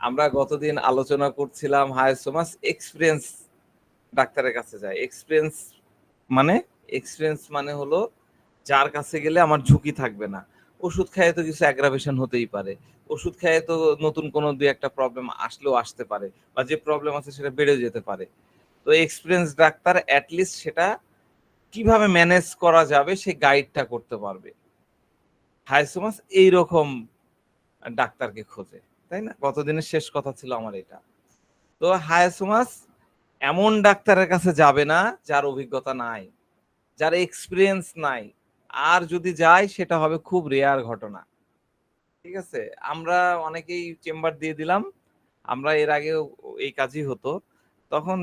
আমরা গতদিন আলোচনা করছিলাম হায়াসোমাস এক্সপিরিয়েন্স ডাক্তারের কাছে যায়। এক্সপিরিয়েন্স মানে হলো যার কাছে গেলে আমার ঝুঁকি থাকবে না। ওষুধ খাইয়ে তো কিছু অ্যাগ্রাভেশন হতেই পারে, ওষুধ খাইয়ে তো নতুন কোনো দুই একটা প্রবলেম আসলেও আসতে পারে, বা যে প্রবলেম আছে সেটা বেড়ে যেতে পারে। তো এক্সপিরিয়েন্স ডাক্তার অ্যাটলিস্ট সেটা কিভাবে ম্যানেজ করা যাবে সেই গাইডটা করতে পারবে। হায়াসোমাস এইরকম ডাক্তারকে খোঁজে, তাই না? গতদিনের শেষ কথা ছিল আমার এটা। তো হায়াসোমাস এমন ডাক্তারের কাছে যাবে না যার অভিজ্ঞতা নাই, যার এক্সপিরিয়েন্স নাই। আর যদি যায় সেটা হবে খুব রেয়ার ঘটনা। ঠিক আছে, আমরা অনেকেই চেম্বার দিয়ে দিলাম, আমরা এর আগেও এই কাজই হতো। তখন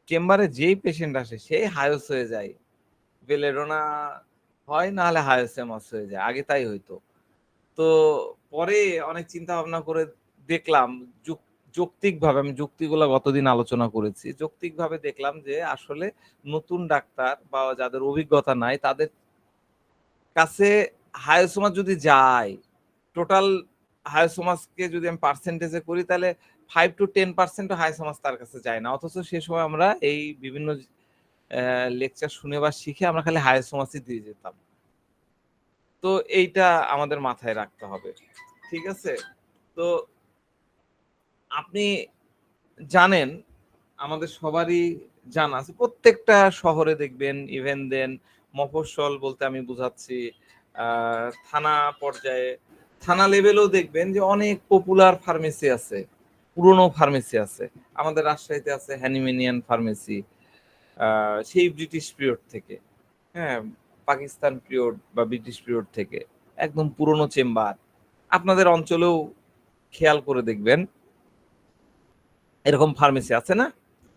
চেম্বারে যেই পেশেন্ট আসে সেই হায়াস হয়ে যায়, বেলেডোনা হয় না হলে হায়াসোমাস হয়ে যায়, আগে তাই হইতো। তো পরে অনেক চিন্তা ভাবনা করে দেখলাম, যৌক্তিকভাবে, আমি যুক্তিগুলো গতদিন আলোচনা করেছি, যৌক্তিকভাবে দেখলাম যে আসলে নতুন ডাক্তার বা যাদের অভিজ্ঞতা নাই তাদের কাছে হায়াসোমাস যদি যায়, টোটাল হায়াসোমাসকে যদি আমি পার্সেন্টেজে করি তাহলে 5 to 10% হায়াসোমাস তার কাছে যায় না। অথচ সে সময় আমরা এই বিভিন্ন লেকচার শুনে বা শিখে আমরা খালি হায়াসোমাসই দিয়ে যেতাম। তো এইটা আমাদের মাথায় রাখতে হবে, ঠিক আছে? তো আপনি জানেন, আমাদের সবারই জানা আছে, প্রত্যেকটা শহরে দেখবেন, ইভেন দেন মফস্বল বলতে আমি বুঝাচ্ছি থানা পর্যায়ে, থানা লেভেলেও দেখবেন যে অনেক পপুলার ফার্মেসি আছে, পুরনো ফার্মেসি আছে। আমাদের রাজশাহীতে আছে হ্যানিম্যানিয়ান ফার্মেসি, সেই ব্রিটিশ পিরিয়ড থেকে, হ্যাঁ, পাকিস্তান পিরিয়ড বা ব্রিটিশ পিরিয়ড থেকে একদম পুরনো চেম্বার। আপনাদের অঞ্চলেও খেয়াল করে দেখবেন এরকম ফার্মেসি আছে না?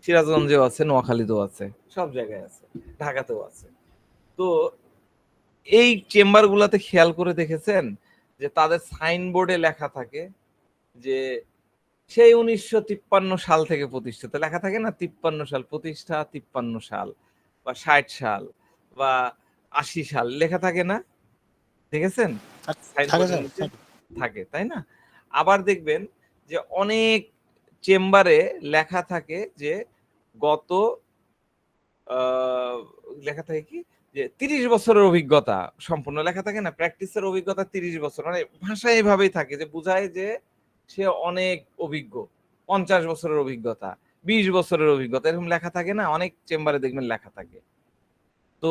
সিরাজগঞ্জেও আছে, নোয়াখালীতেও আছে, সব জায়গায় আছে, ঢাকাতেও আছে। তো এই চেম্বার গুলাতে খেয়াল করে দেখেছেন যে তাদের সাইনবোর্ডে লেখা থাকে যে সেই 1953 সাল থেকে প্রতিষ্ঠিত, লেখা থাকে না, 53 সাল প্রতিষ্ঠা, 53 সাল বা 60 সাল বা 80 সাল লেখা থাকে না? দেখেছেন সাইনবোর্ডের নিচে থাকে, তাই না? আবার দেখবেন যে অনেক চেম্বারে লেখা থাকে যে গত লেখা থাকে কি যে 30 বছরের অভিজ্ঞতা সম্পূর্ণ, লেখা থাকে না, প্র্যাকটিসের অভিজ্ঞতা 30 বছর, মানে ভাষা এইভাবেই থাকে যে বোঝায় যে সে অনেক অভিজ্ঞ, 50 বছরের অভিজ্ঞতা, 20 বছরের অভিজ্ঞতা, এরকম লেখা থাকে না, অনেক চেম্বারে দেখবেন লেখা থাকে। তো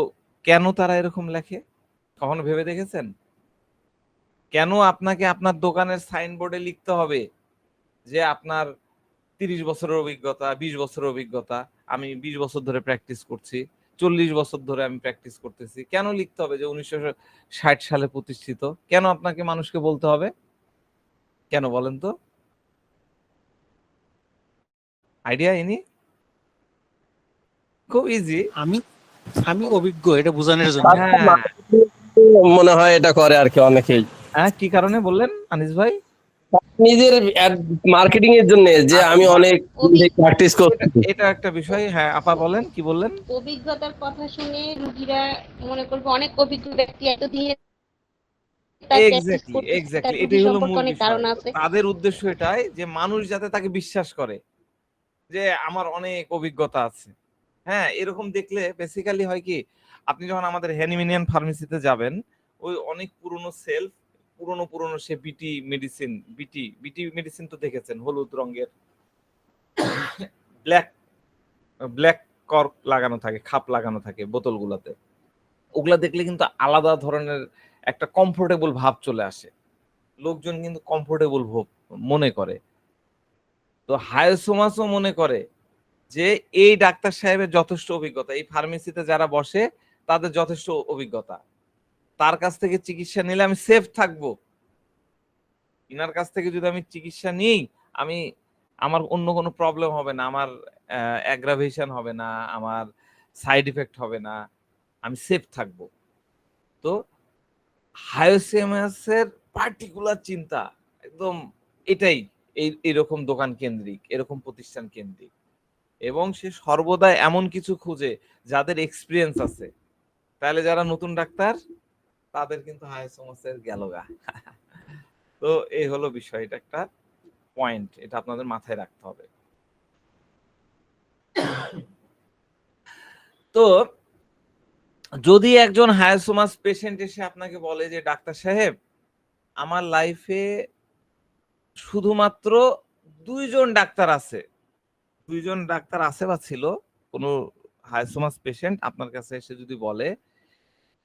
কেন তারা এরকম লেখে কখনো ভেবে দেখেছেন? কেন আপনাকে আপনার দোকানের সাইনবোর্ডে লিখতে হবে যে আপনার 30 বছরের অভিজ্ঞতা, 20 বছরের অভিজ্ঞতা, আমি 20 বছর ধরে প্র্যাকটিস করছি, 40 বছর ধরে আমি প্র্যাকটিস করতেছি? কেন লিখতে হবে যে 1960 সালে প্রতিষ্ঠিত? কেন আপনাকে মানুষকে বলতে হবে? কেন বলেন তো? Idea any? খুব ইজি। আমি অভিজ্ঞ এটা বোঝানোর জন্য। হ্যাঁ, মনে হয় এটা করে আর কি অনেকেই। হ্যাঁ, কি কারণে বললেন আনিস ভাই? নিজের মার্কেটিং এর জন্য যে আমি অনেক প্র্যাকটিস করছি। এটা একটা বিষয়। হ্যাঁ, আপা বলেন, কি বললেন? অভিজ্ঞতার কথা শুনে রোগীরা মনে করবে অনেক অভিজ্ঞ ব্যক্তি এতদিন এক্স্যাক্টলি, এটাই হলো মূল বিষয়। তাদের উদ্দেশ্য এটাই যে মানুষ যাতে তাকে বিশ্বাস করে যে আমার অনেক অভিজ্ঞতা আছে। হ্যাঁ, এরকম দেখলে বেসিক্যালি হয় কি, আপনি যখন আমাদের হ্যানিম্যানিয়ান ফার্মেসিতে যাবেন, ওই অনেক পুরনো সেলফ, পুরনো সে বিটি মেডিসিন তো দেখেছেন, হলুদ রঙের ব্ল্যাক ব্ল্যাক কর্ক লাগানো থাকে, খাপ লাগানো থাকে বোতলগুলোতে। ওগুলা দেখলে কিন্তু আলাদা ধরনের একটা কমফোর্টেবল ভাব চলে আসে, লোকজন কিন্তু কমফোর্টেবল মনে করে। তো হায়াসোমাসও মনে করে যে এই ডাক্তার সাহেবের যথেষ্ট অভিজ্ঞতা, এই ফার্মেসিতে যারা বসে তাদের যথেষ্ট অভিজ্ঞতা, তার কাছ থেকে চিকিৎসা নিলে আমি সেফ থাকবো। ইনার কাছ থেকে যদি আমি চিকিৎসা নিই, আমার অন্য কোনো প্রবলেম হবে না, আমার অ্যাগ্রাভেশন হবে না, আমার সাইড ইফেক্ট হবে না, আমি সেফ থাকবো। তো হায়াসোমাসের পার্টিকুলার চিন্তা একদম এটাই, এইরকম দোকান কেন্দ্রিক, এরকম প্রতিষ্ঠান কেন্দ্রিক, এবং সে সর্বদা এমন কিছু খুঁজে যাদের এক্সপিরিয়েন্স আছে। তাহলে যারা নতুন ডাক্তার তাদের কিন্তু হায়াসোমাসের গেলগা। তো এই হলো বিষয়, এটা একটা। পয়েন্ট, এটা আপনাদের মাথায় রাখতে হবে। তো যদি একজন হায়াসোমাস পেশেন্ট এসে আপনাকে বলে যে ডাক্তার সাহেব আমার লাইফে শুধুমাত্র 2জন ডাক্তার আছে, 2জন ডাক্তার আছে বা ছিল, কোনো হায়াসোমাস পেশেন্ট আপনার কাছে এসে যদি বলে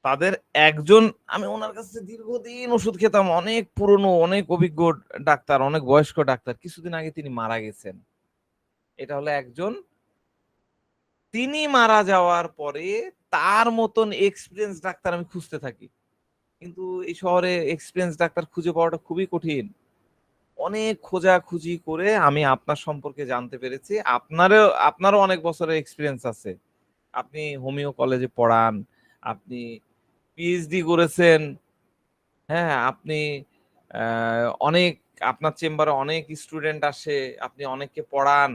তাদের একজন, আমি ওনার কাছে দীর্ঘদিন ওষুধ খেতাম, অনেক পুরনো অনেক অভিজ্ঞ ডাক্তার, অনেক বয়স্ক ডাক্তার, কিছুদিন আগে তিনি মারা গেছেন, এটা হলো একজন। তিনি মারা যাওয়ার পরে তার মতন এক্সপিরিয়েন্স ডাক্তার আমি খুঁজতে থাকি, কিন্তু এই শহরে এক্সপিরিয়েন্স ডাক্তার খুঁজে পাওয়াটা খুবই কঠিন। অনেক খোঁজাখুঁজি করে আমি আপনার সম্পর্কে জানতে পেরেছি, আপনারও অনেক বছরের এক্সপিরিয়েন্স আছে, আপনি হোমিও কলেজে পড়ান, আপনি পিএইচডি করেছেন, হ্যাঁ আপনি অনেক, আপনার চেম্বারে অনেক স্টুডেন্ট আসে, আপনি অনেককে পড়ান,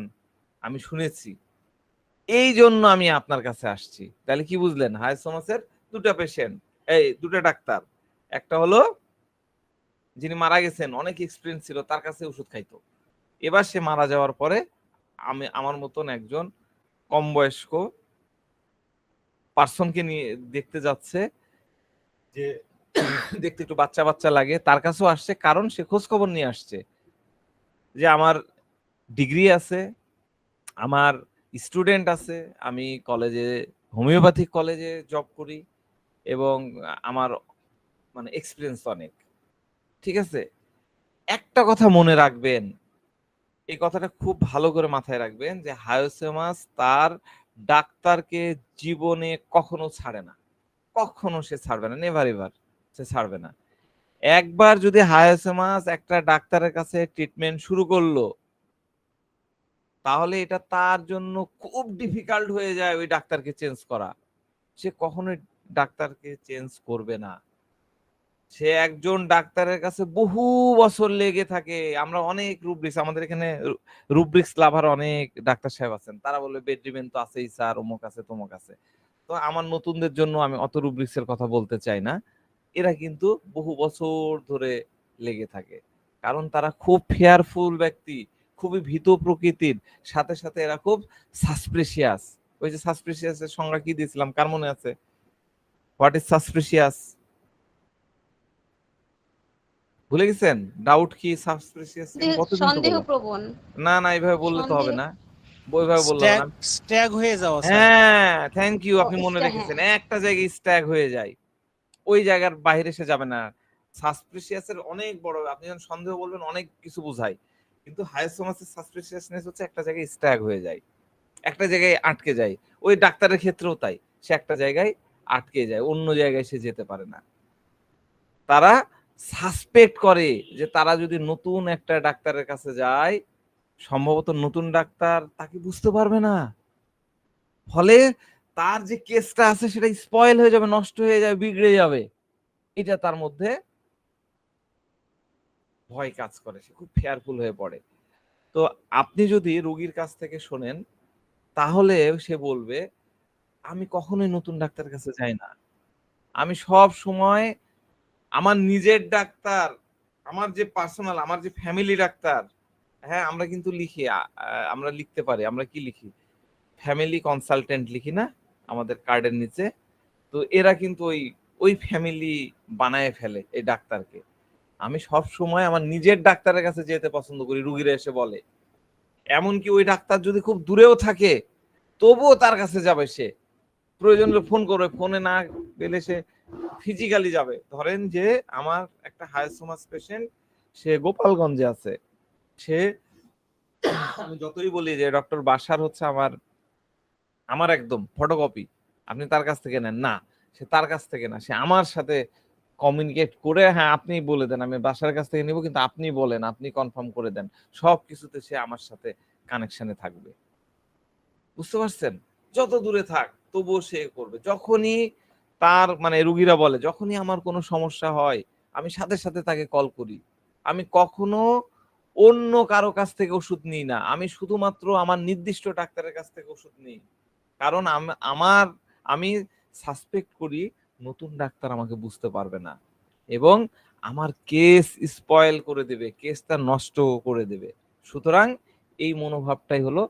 আমি শুনেছি, এই জন্য আমি আপনার কাছে আসছি। তাহলে কি বুঝলেন, হায়াসোমাসের দুটা পেশেন্ট, এই দুটা ডাক্তার, একটা হলো যিনি মারা গেছেন অনেক এক্সপিরিয়েন্স ছিল, তার কাছে ওষুধ খাইতো, এবার সে মারা যাওয়ার পরে আমি আমার মতন একজন কম বয়স্ক পার্সনকে নিয়ে দেখতে যাচ্ছে, যে দেখতে একটু বাচ্চা বাচ্চা লাগে, তার কাছেও আসছে, কারণ সে খোঁজ খবর নিয়ে আসছে যে আমার ডিগ্রি আছে, আমার স্টুডেন্ট আছে, আমি কলেজে হোমিওপ্যাথিক কলেজে জব করি এবং আমার মানে এক্সপিরিয়েন্স অনেক, ঠিক আছে। একটা কথা মনে রাখবেন, এই কথাটা খুব ভালো করে মাথায় রাখবেন, যে হায়াসোমাস তার ডাক্তারকে জীবনে কখনো ছাড়ে না, কখনো সে ছাড়বে না, নেভার এভার সে ছাড়বে না। একবার যদি হায়াসোমাস একটা ডাক্তারের কাছে ট্রিটমেন্ট শুরু করলো, তাহলে এটা তার জন্য খুব ডিফিকাল্ট হয়ে যায় ওই ডাক্তারকে চেঞ্জ করা, সে কখনোই ডাক্তারকে চেঞ্জ করবে না। সে একজন ডাক্তারের কাছে বহু বছর লেগে থাকে। আমরা অনেক রুব্রিক্স, আমাদের এখানে রুব্রিক্স লাভার অনেক ডাক্তার সাহেব আছেন, তারা বলবে বেডরিমেন তো আছেই স্যার, অমুক আছে তমুক আছে। তো আমার নতুনদের জন্য আমি অত রুব্রিক্সের কথা বলতে চাই না, এরা কিন্তু বহু বছর ধরে লেগে থাকে, কারণ তারা খুব ফেয়ারফুল ব্যক্তি, খুবই ভীত প্রকৃতির, সাথে সাথে এরা খুব সাসপ্রেশিয়াস। ওই যে সাসপ্রেশিয়াসের সংজ্ঞা কি দিয়েছিলাম, কার মনে আছে? What is suspicious? ভুলে গেছেন? ডাউট কি সাসপ্রেশিয়াস কতদিন তো বললাম। সন্দেহপ্রবণ। না না, এইভাবে বললে তো হবে সন্দেহ। না, ওইভাবে বললাম না। স্ট্যাগ হয়ে যাওয়া স্যার। হ্যাঁ থ্যাংক ইউ, ও, আপনি মনে হ্যাঁ। রেখেছেন, একটা জায়গায় স্ট্যাগ হয়ে যায়, ওই জায়গার বাইরে সে যাবে না। সাসপ্রেশিয়াসের অনেক বড়, আপনি যখন সন্দেহ বলবেন অনেক কিছু বোঝায়, কিন্তু হায়াসোমাসের সাসপ্রেশিয়াসনেস হচ্ছে একটা জায়গায় স্ট্যাগ হয়ে যায়, একটা জায়গায় আটকে যায়। ওই ডাক্তারের ক্ষেত্রেও তাই, সে একটা জায়গায় আটকে যায়, অন্য জায়গায় সে যেতে পারে না। তারা সাসপেক্ট করে যে তারা যদি নতুন একটা ডাক্তারের কাছে যায়, সম্ভবত নতুন ডাক্তার তাকে বুঝতে পারবে না, ফলে তার যে কেসটা আছে সেটা স্পয়েল হয়ে যাবে, নষ্ট হয়ে যাবে, বিগড়ে যাবে, এটা তার মধ্যে ভয় কাজ করে, সে খুব ফেয়ারফুল হয়ে পড়ে। তো আপনি যদি রোগীর কাছ থেকে শোনেন, তাহলে সে বলবে আমি কখনোই নতুন ডাক্তারের কাছে যাই না, আমি সব সময় আমার নিজের ডাক্তার, আমার যে পার্সোনাল, আমার যে ফ্যামিলি ডাক্তার, হ্যাঁ আমরা কিন্তু লিখি, আমরা লিখতে পারি, আমরা কি লিখি, ফ্যামিলি কনসালটেন্ট লিখি না আমাদের কার্ডের নিচে, তো এরা কিন্তু ওই ওই ফ্যামিলি বানায় ফেলে এই ডাক্তারকে। আমি সব সময় আমার নিজের ডাক্তারের কাছে যেতে পছন্দ করি, রুগীরা এসে বলে, এমনকি ওই ডাক্তার যদি খুব দূরেও থাকে তবুও তার কাছে যাবে, সে প্রয়োজন হলে ফোন করবে, ফোনে না পেলে সে ফিজিক্যালি যাবে। ধরেন যে আমার একটা হায়াসোমাস পেশেন্ট, সে গোপালগঞ্জে আছে, সে, আমি যতই বলি যে ডক্টর বাসার হচ্ছে আমার আমার একদম ফটোকপি, আপনি তার কাছ থেকে নেন না, সে তার কাছ থেকে না, সে আমার সাথে কমিউনিকেট করে, হ্যাঁ আপনি বলে দেন আমি বাসার কাছ থেকে নিব, কিন্তু আপনি বলেন, আপনি কনফার্ম করে দেন, সব কিছুতে সে আমার সাথে কানেকশনে থাকবে। বুঝতে পারছেন? যত দূরে থাক তবুও সে করবে। যখনই তার মানে রুগীরা বলে, যখনই আমার কোনো সমস্যা হয় আমি সাথে সাথে তাকে কল করি। আমি কখনো অন্য কারো কাছ থেকে ওষুধ নিই না, আমি শুধুমাত্র আমার নির্দিষ্ট ডাক্তারের কাছ থেকে ওষুধ নিই, কারণ আমি সাসপেক্ট করি নতুন ডাক্তার আমাকে বুঝতে পারবে না এবং আমার কেস স্পয়েল করে দেবে, কেসটা নষ্ট করে দেবে। সুতরাং এই মনোভাবটাই হলো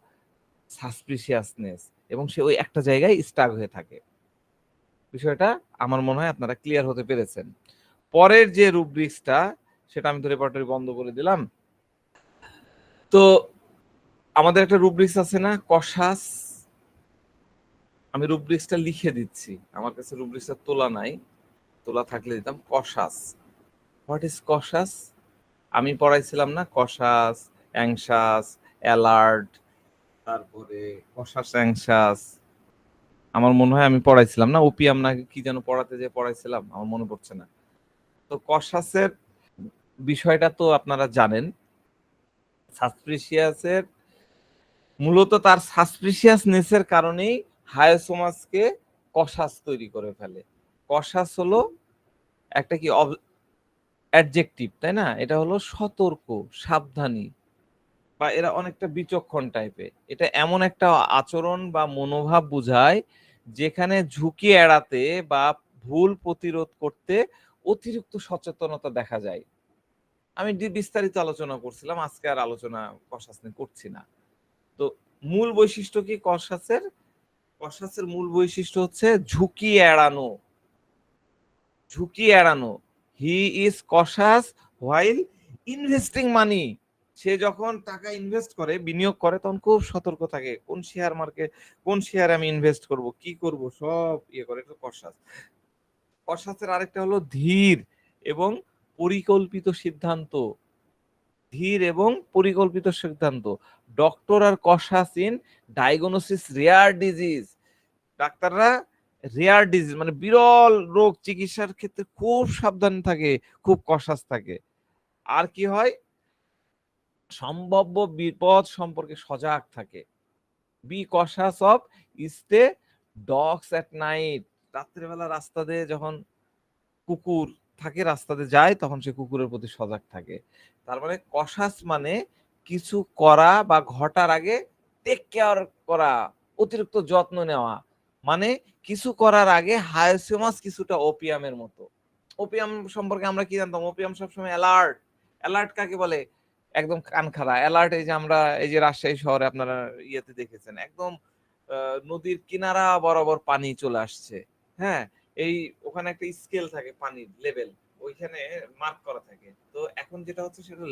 সাসপিশিয়াসনেস, এবং সে ওই একটা জায়গায় স্টাক হয়ে থাকে। বিষয়টা আমার মনে হয় আপনারা ক্লিয়ার হতে পেরেছেন। পরের যে রুব্রিক্সটা, সেটা আমি তো রেপার্টরি বন্ধ করে দিলাম। তো আমাদের একটা রুব্রিক্স আছে না, কশাস। আমি রুব্রিক্সটা লিখে দিচ্ছি, আমার কাছে রুব্রিক্সটা তোলা নাই, তোলা থাকলে দিতাম। কশাস, হোয়াট ইজ কশাস? আমি পড়াইছিলাম না, কশাস, অ্যাংশাস, অ্যালার্ট, তারপরে কশাস অ্যাংশাস, আমার মনে হয় আমি পড়াইছিলাম না, ওপিয়াম না কি যেন পড়াতে যে পড়াইছিলাম, আমার মনে পড়ছে না। তো কশাসের বিষয়টা তো আপনারা জানেন। সাসপিশিয়াসের মূলত তার সাসপিশিয়াসনেসের কারণেই হায়োসোমাসকে কশাস তৈরি করে ফেলে। কশাস হলো একটা কি অ্যাডজেক্টিভ, তাই না? এটা হলো সতর্ক, সাবধানী, বা এরা অনেকটা বিচক্ষণ টাইপের। এটা এমন একটা আচরণ বা মনোভাব বোঝায় যেখানে ঝুঁকি এড়াতে বা ভুল প্রতিরোধ করতে অতিরিক্ত সচেতনতা দেখা যায়। আমি বিস্তারিত আলোচনা করছিলাম, আজকে আর আলোচনা কশাস নিয়ে করছি না। তো মূল বৈশিষ্ট্য কি কশাসের? কশাসের মূল বৈশিষ্ট্য হচ্ছে ঝুঁকি এড়ানো। ঝুঁকি এড়ানো। He is cautious while investing money. সে যখন টাকা ইনভেস্ট করে, বিনিয়োগ করে, তখন খুব সতর্ক থাকে, কোন শেয়ার মার্কেট, কোন শেয়ারে আমি ইনভেস্ট করব, কি করব, সব ইয়ে করে। এটা কশাস। কশাসের আরেকটা হলো ধীর এবং পরিকল্পিত সিদ্ধান্ত। ধীর এবং পরিকল্পিত সিদ্ধান্ত। Doctor are cautious in diagnosis rare disease. ডাক্তাররা রেয়ার ডিজিজ মানে বিরল রোগ চিকিৎসার ক্ষেত্রে খুব সাবধান থাকে, খুব কশাস থাকে। আর কি হয়, সম্ভাব্য বিপদ সম্পর্কে সজাগ থাকে। Be cautious of stray dogs at night. রাত্রেবেলা রাস্তা দিয়ে যখন কুকুর থাকে, রাস্তাতে যায়, তখন সে কুকুরের প্রতি সজাগ থাকে। তার মানে কশাস মানে কিছু করা বা ঘটার আগে টেক কেয়ার করা, অতিরিক্ত যত্ন নেওয়া। মানে কিছু করার আগে হায়োসোমাস কিছুটা ওপিয়ামের মতো। ওপিয়াম সম্পর্কে আমরা কি জানতাম? ওপিয়াম সবসময় অ্যালার্ট। অ্যালার্ট কাকে বলে? একদম কান খাড়া অ্যালার্ট। এই যে আমরা এই যে রাজশাহী শহরে আপনারা ইয়েতে দেখেছেন, একদম নদীর কিনারা বরাবর পানি চলে আসছে। হ্যাঁ, এই ওখানে একটা স্কেল থাকে পানির লেভেল, ওইখানে মার্ক করা থাকে। তো এখন যেটা হচ্ছে সেটা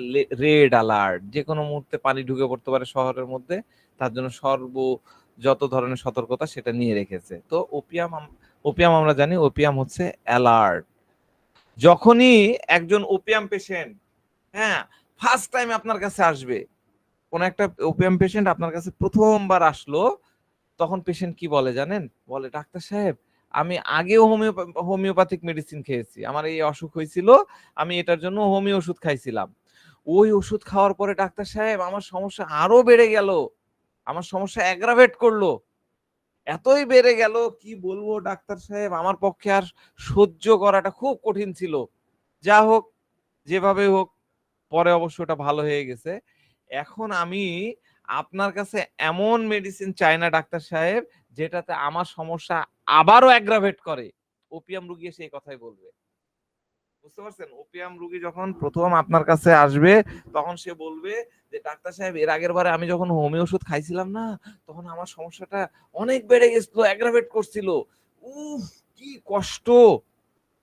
রেড অ্যালার্ট, যে কোনো মুহূর্তে পানি ঢুকে পড়তে পারে শহরের মধ্যে। তার জন্য যত ধরনের সতর্কতা সেটা নিয়ে রেখেছে। তো ওপিয়াম আমরা জানি, ওপিয়াম হচ্ছে অ্যালার্ট। যখনই একজন ওপিয়াম পেশেন্ট, হ্যাঁ, ফার্স্ট টাইম আপনার কাছে আসবে, কোন একটা ওপিয়াম পেশেন্ট আপনার কাছে প্রথমবার আসলো, তখন পেশেন্ট কি বলে জানেন? বলে, ডাক্তার সাহেব, আমি আগেও হোমিওপ্যাথিক মেডিসিন খেয়েছি, আমার এই অসুখ হয়েছিল, আমি এটার জন্য হোমিও ওষুধ খাইছিলাম। ওই ওষুধ খাওয়ার পরে ডাক্তার সাহেব আমার সমস্যা আরো বেড়ে গেল, আমার সমস্যা অ্যাগ্রাভেট করলো, এতই বেড়ে গেল কি বলবো ডাক্তার সাহেব, আমার পক্ষে আর সহ্য করাটা খুব কঠিন ছিল। যা হোক, যেভাবে হোক, পরে অবশ্য ওটা ভালো হয়ে গেছে। এখন আমি আপনার কাছে এমন মেডিসিন চাই না ডাক্তার সাহেব, যেটাতে আমার সমস্যা আবারও অ্যাগ্রাভেট করে। ওপিয়াম রুগী সেই কথাই বলবে। বুঝতে পারছেন? ওপিয়াম রুগী যখন প্রথম আপনার কাছে আসবে, তখন সে বলবে যে, ডাক্তার সাহেব, এর আগের বারে আমি যখন হোমিও ওষুধ খাইছিলাম না, তখন আমার সমস্যাটা অনেক বেড়ে গেছিল, অ্যাগ্রাভেট করছিল। উফ, কি কষ্ট।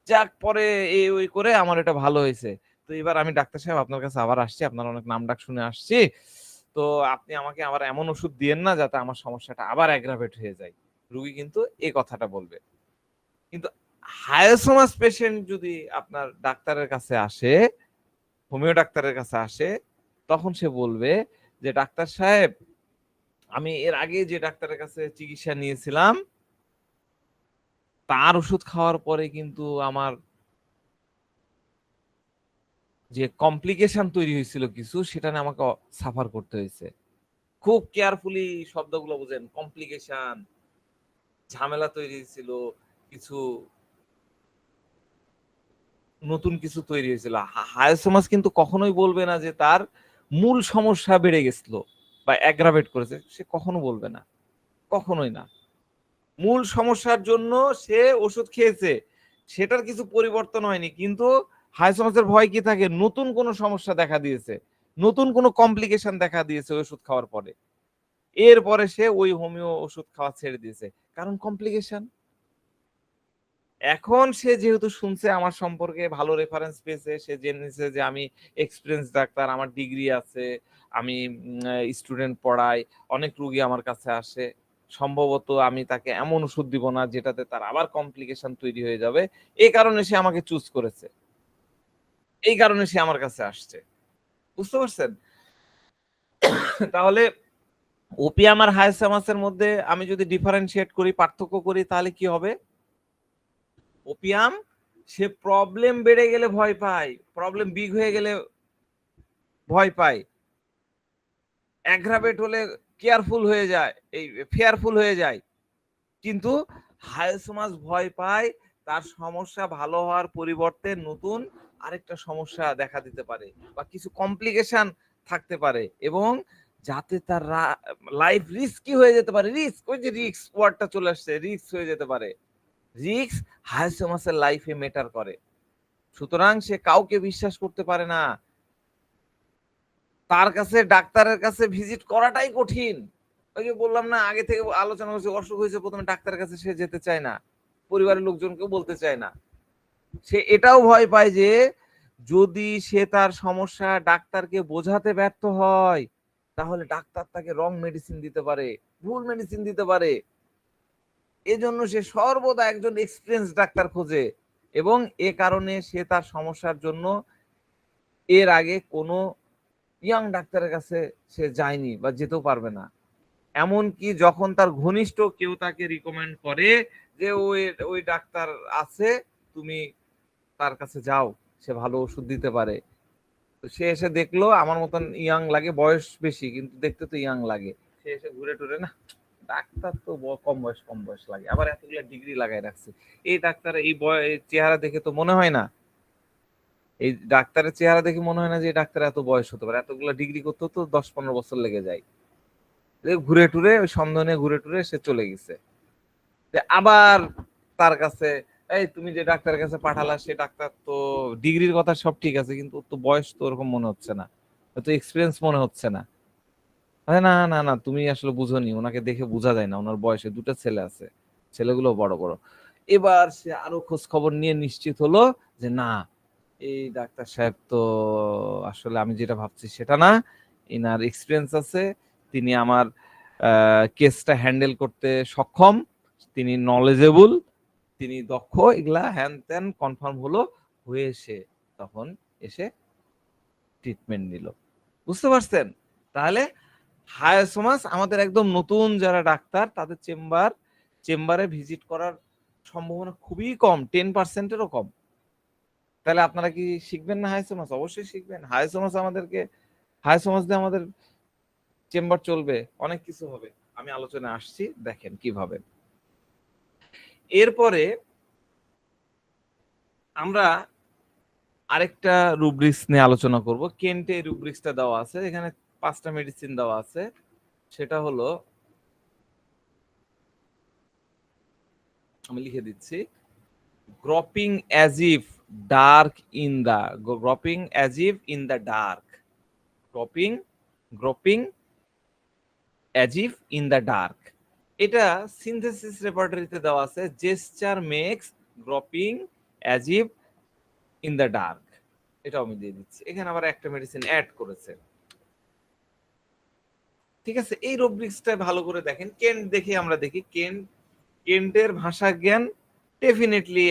যাক, পরে এই ওই করে আমার এটা ভালো হয়েছে। তো এবার আমি ডাক্তার সাহেব আপনার কাছে আবার আসছি, আপনার অনেক নাম ডাক শুনে আসছি। তো আপনি আমাকে আবার এমন ওষুধ দিয়েন না যাতে আমার সমস্যাটা আবার অ্যাগ্রাভেট হয়ে যায়। রুগী কিন্তু এই কথাটা বলবে। কিন্তু হায়োসোমাস পেশেন্ট যদি আপনার ডাক্তারের কাছে আসে, হোমিও ডাক্তারের কাছে আসে, তখন সে বলবে যে, ডাক্তার সাহেব, আমি এর আগে যে ডাক্তারের কাছে চিকিৎসা নিয়েছিলাম, তার ওষুধ খাওয়ার পরে কিন্তু আমার যে কমপ্লিকেশন তৈরি হয়েছিল কিছু, সেটা নিয়ে আমাকে সাফার করতে হয়েছে। খুব কেয়ারফুলি শব্দগুলো বুঝেন। কমপ্লিকেশন, ঝামেলা তৈরি হয়েছিল, কিছু নতুন কিছু তৈরি হয়েছিল। হায়োসোমাস কিন্তু কখনোই বলবে না যে তার মূল সমস্যা বেড়ে গেছিল বা অ্যাগ্রাভেট করেছে, সে কখনো বলবে না, কখনোই না। মূল সমস্যার জন্য সে ওষুধ খেয়েছে, সেটার কিছু পরিবর্তন হয়নি, কিন্তু হায়োসোমাসের ভয় কি থাকে? নতুন কোনো সমস্যা দেখা দিয়েছে, নতুন কোনো কমপ্লিকেশন দেখা দিয়েছে ওষুধ খাওয়ার পরে, এরপরে সে ওই হোমিও ওষুধ খাওয়া ছেড়ে দিয়েছে, কারণ কমপ্লিকেশন। এখন সে যেহেতু শুনছে আমার সম্পর্কে, ভালো রেফারেন্স পেয়েছে, সে জেনেছে যে আমি এক্সপিরিয়েন্স ডাক্তার, আমার ডিগ্রি আছে, আমি স্টুডেন্ট পড়াই, অনেক রুগী আমার কাছে আসে, সম্ভবত আমি তাকে এমন ওষুধ দিব না যেটাতে তার আবার কমপ্লিকেশন তৈরি হয়ে যাবে, এই কারণে সে আমাকে চুজ করেছে, এই কারণে সে আমার কাছে আসছে। বুঝতে পারছেন? তাহলে ওপিয়াম আর হায়াসামাসের মধ্যে আমি যদি ডিফারেন্সিয়েট করি, পার্থক্য করি, তাহলে কি হবে? ওপিয়াম সে প্রবলেম বেড়ে গেলে ভয় পায়, প্রবলেম বিগ হয়ে গেলে ভয় পায়, অ্যাগ্রাভেট হলে কেয়ারফুল হয়ে যায়, এই ফেয়ারফুল হয়ে যায়। কিন্তু হায়াসোমাস ভয় পায় তার সমস্যা ভালো হওয়ার পরিবর্তে নতুন আরেকটা সমস্যা দেখা দিতে পারে বা কিছু কমপ্লিকেশন থাকতে পারে, এবং যাতে তার লাইফ রিস্কি হয়ে যেতে পারে। রিস্ক, ওই যে রিস্ক ওয়ার্ডটা চলে আসছে, রিস্ক হয়ে যেতে পারে। রিস্ক হায়াসোমাসের লাইফে ম্যাটার করে, সুতরাং সে কাউকে বিশ্বাস করতে পারে না, তার কাছে ডাক্তারের কাছে ভিজিট করাটাই কঠিন। ওই যে বললাম না, আগে থেকে আলোচনা করছি, অসুখ হয়েছে প্রথমে ডাক্তারের কাছে সে যেতে চায় না, পরিবারের লোকজনকেও বলতে চায় না। সে এটাও ভয় পায় যে যদি সে তার সমস্যা ডাক্তারকে বোঝাতে ব্যর্থ হয়, তাহলে ডাক্তার তাকে রং মেডিসিন দিতে পারে, ভুল মেডিসিন দিতে পারে। এজন্য সে সর্বদা একজন এক্সপিরিয়েন্স ডাক্তার খোঁজে, এবং এ কারণে সে তার সমস্যার জন্য এর আগে কোনো ইয়াং ডাক্তারের কাছে সে যায়নি বা যেতেও পারবে না। এমনকি যখন তার ঘনিষ্ঠ কেউ তাকে রিকমেন্ড করে যে ওই ওই ডাক্তার আছে, তুমি তার কাছে যাও, সে ভালো ওষুধ দিতে পারে, তো সে এসে দেখলো আমার মতন ইয়াং লাগে, বয়স বেশি কিন্তু দেখতে তো ইয়াং লাগে, সে এসে ঘুরে টুরে, না ডাক্তার তো কম বয়স লাগে, আবার এতগুলো ডিগ্রি লাগাই রাখছে, এই ডাক্তার এই চেহারা দেখে তো মনে হয় না, এই ডাক্তারের চেহারা দেখে মনে হয় না যে ডাক্তার এত বয়স হতে পারে, এতগুলো ডিগ্রি করতে তো 10-15 বছর লেগে যায়। ঘুরে টুরে ওই সন্দেহ নিয়ে ঘুরে টুরে সে চলে গেছে। আবার তার কাছে, এই তুমি যে ডাক্তারের কাছে পাঠালা, সে ডাক্তার তো ডিগ্রির কথা সব ঠিক আছে, কিন্তু ওর তো বয়স তো ওরকম মনে হচ্ছে না, তো এক্সপিরিয়েন্স মনে হচ্ছে না। না না না, তুমি আসলে বুঝোনি, ওনাকে দেখে বোঝা যায় না, ওনার বয়সে 2টা ছেলে আছে, ছেলেগুলো বড় বড়। এবার সে আরো খোঁজ খবর নিয়ে নিশ্চিত হলো যে না, এই ডাক্তার সাহেব তো আসলে আমি যেটা ভাবছি সেটা না, ইনার এক্সপিরিয়েন্স আছে, তিনি আমার কেসটা হ্যান্ডেল করতে সক্ষম, তিনি নলেজেবল, তিনি দক্ষ, এগুলা হ্যান ত্যান কনফার্ম হলো, হয়ে এসে তখন এসে ট্রিটমেন্ট নিল। বুঝতে পারছেন? তাহলে হায়াসোমাস আমাদের একদম নতুন যারা ডাক্তার, তাদের চেম্বারে ভিজিট করার সম্ভাবনা খুবই কম, 10%-এরও কম। তাহলে আপনারা কি শিখবেন না হায়াসোমাস? অবশ্যই শিখবেন। হায়াসোমাস দিয়ে আমাদের চেম্বার চলবে, অনেক কিছু হবে, আমি আলোচনায় আসছি, দেখেন কিভাবে। এরপরে আমরা আরেকটা রুব্রিক্স নিয়ে আলোচনা করব। কেন্টে রুব্রিক্সটা দেওয়া আছে, এখানে 5টা মেডিসিন দেওয়া আছে, সেটা হলো, আমি লিখে দিচ্ছি, groping as if dark in the, groping as if in the dark, groping as if in the dark. এটা সিনথেসিস রেপার্টরিতে দেওয়া আছে, gesture makes groping as if in the dark, এটাও আমি দিয়ে দিচ্ছি। এখানে আবার একটা মেডিসিন অ্যাড করেছে, ঠিক আছে। এই রুব্রিক্সটা ভালো করে দেখেন, কেন্ট দেখে আমরা দেখি, কেন্টের ভাষা জ্ঞান ডেফিনেটলি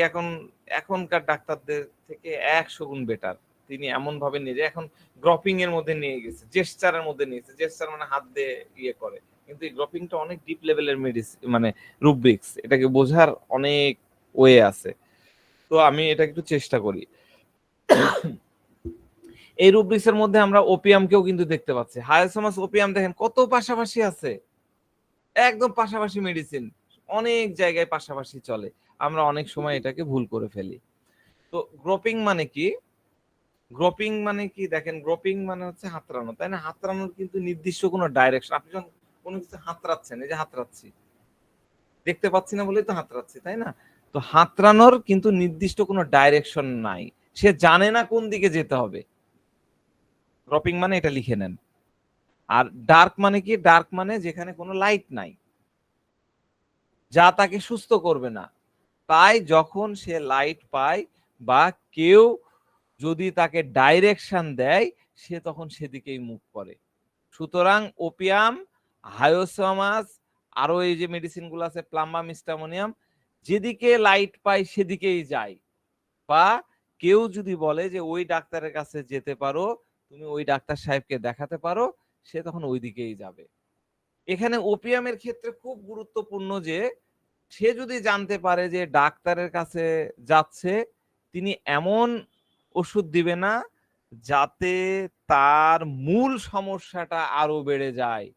এখনকার ডাক্তারদের থেকে 100 গুণ বেটার। তিনি এমন ভাবে নিয়ে যায়, এখন গ্রপিং এর মধ্যে নিয়ে গেছে, জেস্টারের মধ্যে নিয়েছে, জেস্টার মানে হাত দিয়ে ইয়ে করে, কিন্তু এই গ্রপিংটা অনেক ডিপ লেভেলের মেডিসিন, মানে রুব্রিক্স, এটাকে বোঝার অনেক ওয়ে আছে, তো আমি এটা একটু চেষ্টা করি। এই রুব্রিক্সের মধ্যে আমরা ওপিয়ামকেও কিন্তু দেখতে পাচ্ছি, হায়াসোমাস ওপিয়াম দেখেন কত পাশাপাশি আছে, একদম পাশাপাশি মেডিসিন, অনেক জায়গায় পাশাপাশি চলে, আমরা অনেক সময় এটাকে ভুল করে ফেলি। তো গ্রপিং মানে কি? গ্রপিং মানে কি দেখেন, গ্রপিং মানে হচ্ছে হাতড়ানো, তাই না? হাতড়ানোর কিন্তু নির্দিষ্ট কোনো ডাইরেকশন, আপনি যখন কোনো কিছু হাতড়াচ্ছেন, এই যে হাতড়াচ্ছি, দেখতে পাচ্ছি না বলেই তো হাতড়াচ্ছি, তাই না? তো হাতড়ানোর কিন্তু নির্দিষ্ট কোনো ডাইরেকশন নাই, সে জানে না কোন দিকে যেতে হবে। গ্রপিং মানে এটা লিখে নেন। আর ডার্ক মানে কি? ডার্ক মানে যেখানে কোনো লাইট নাই, যা তাকে সুস্থ করবে না। তাই যখন সে লাইট পায় বা কেউ যদি তাকে ডাইরেকশন দেয়, সে তখন সেদিকেই মুখ করে। সুতরাং ওপিয়াম, হায়োসমাস, আরো এই যে মেডিসিন গুলো আছে প্লাম্বাম, স্টামোনিয়াম, যেদিকে লাইট পায় সেদিকেই যায়। বা কেউ যদি বলে যে ওই ডাক্তারের কাছে যেতে পারো, তুমি ওই ডাক্তার সাহেবকে দেখাতে পারো, সে তখন ওই দিকেই যাবে। এখানে ওপিয়ামের ক্ষেত্রে খুব গুরুত্বপূর্ণ যে সে যদি জানতে পারে যে ডাক্তারের কাছে যাচ্ছে, তিনি এমন ওষুধ দিবে না যাতে তার মূল সমস্যাটা আরো বেড়ে যায়।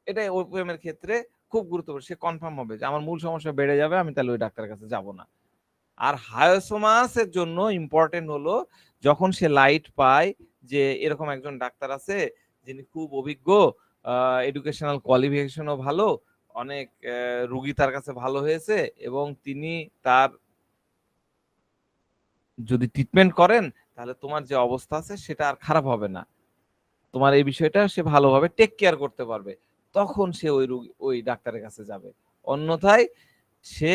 এটা ওপিয়ামের ক্ষেত্রে খুব গুরুত্বপূর্ণ। সে কনফার্ম হবে যে আমার মূল সমস্যা বেড়ে যাবে, আমি তাহলে ওই ডাক্তারের কাছে যাব না। আর হায়োসোমাসের জন্য ইম্পর্টেন্ট হলো যখন সে লাইট পায় যে এরকম একজন ডাক্তার আছে যিনি খুব অভিজ্ঞ, এডুকেশনাল কোয়ালিফিকেশনও ভালো, অনেক রুগী তার কাছে ভালো হয়েছে, এবং তিনি তার যদি ট্রিটমেন্ট করেন তাহলে তোমার যে অবস্থা আছে সেটা আর খারাপ হবে না, তোমার এই বিষয়টা সে ভালোভাবে টেক কেয়ার করতে পারবে, তখন সে ওই রুগী ওই ডাক্তারের কাছে যাবে। অন্যথায় সে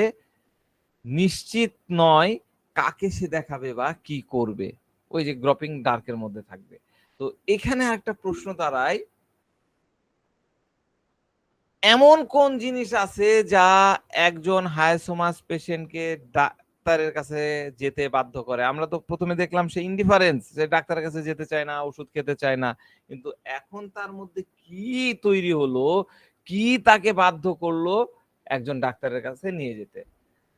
নিশ্চিত নয় কাকে সে দেখাবে বা কি করবে, ওই যে গ্রপিং ডার্কের মধ্যে থাকবে। তো এখানে একটা প্রশ্ন দাঁড়ায়, এমন কোন জিনিস আছে যা একজন হায়োসোমাস পেশেন্টকে ডাক্তারের কাছে যেতে বাধ্য করে? আমরা তো প্রথমে দেখলাম সে ইনডিফারেন্স, সে ডাক্তারের কাছে যেতে চায় না, ওষুধ খেতে চায় না, কিন্তু এখন তার মধ্যে কি তৈরি হলো, কি তাকে বাধ্য করলো একজন ডাক্তারের কাছে নিয়ে যেতে?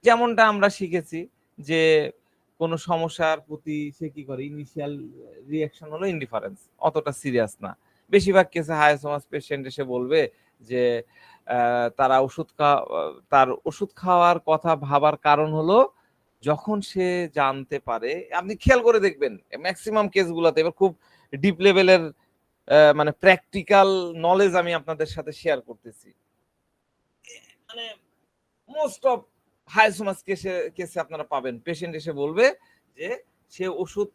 যেমনটা আমরা শিখেছি যে কোনো সমস্যার প্রতি সে কি করে, ইনিশিয়াল রিয়াকশন হলো ইনডিফারেন্স, অতটা সিরিয়াস না। বেশিরভাগ কেসে হায়োসোমাস পেশেন্ট এসে বলবে যে তার ওষুধ খাওয়ার কথা ভাবার কারণ হলো যখন সে জানতে পারে, আপনি খেয়াল করে দেখবেন ম্যাক্সিমাম কেসগুলোতে, এবার খুব ডিপ লেভেলের মানে প্র্যাকটিক্যাল নলেজ আমি আপনাদের সাথে শেয়ার করতেছি, মানে মোস্ট অফ হায়োসোমাস কেসে আপনারা পাবেন পেশেন্ট এসে বলবে যে সে ওষুধ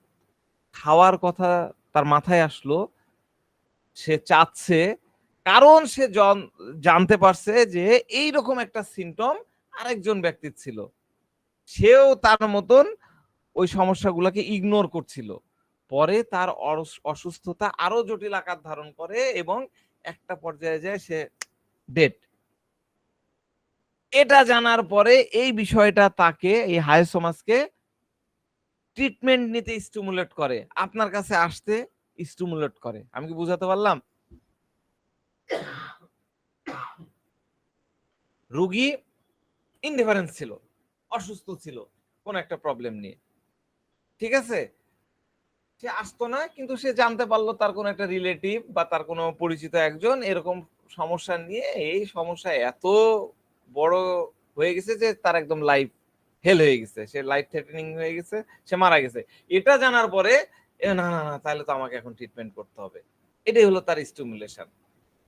খাওয়ার কথা তার মাথায় আসলো, সে চাচ্ছে, কারণ সে জানতে পারছে যে এইরকম একটা সিমটম আরেকজন ব্যক্তির ছিল, সেও তার মতন ওই সমস্যাগুলোকে ইগনোর করছিল। পরে তার অসুস্থতা আরো জটিল আকার ধারণ করে এবং একটা পর্যায়ে যায় সে ডেড। এটা জানার পরে এই বিষয়টা তাকে, এই হায়োসোমাসকে ট্রিটমেন্ট নিতে স্টিমুলেট করে, আপনার কাছে আসতে স্টিমুলেট করে। আমি কি বুঝাতে পারলাম? রোগী ইনডিফারেন্স ছিল, অসুস্থ ছিল কোন একটা প্রবলেম নিয়ে, ঠিক আছে, সে আসতো না, কিন্তু সে জানতে পারলো তার কোন একটা রিলেটিভ বা তার কোনো পরিচিত একজন এরকম সমস্যা নিয়ে, এই সমস্যা এত বড় হয়ে গেছে যে তার একদম লাইফ হেল হয়ে গেছে, সে লাইফ থ্রেটেনিং হয়ে গেছে, সে মারা গেছে। এটা জানার পরে না না না, তাহলে তো আমাকে এখন ট্রিটমেন্ট করতে হবে, এটাই হলো তার স্টিমুলেশন।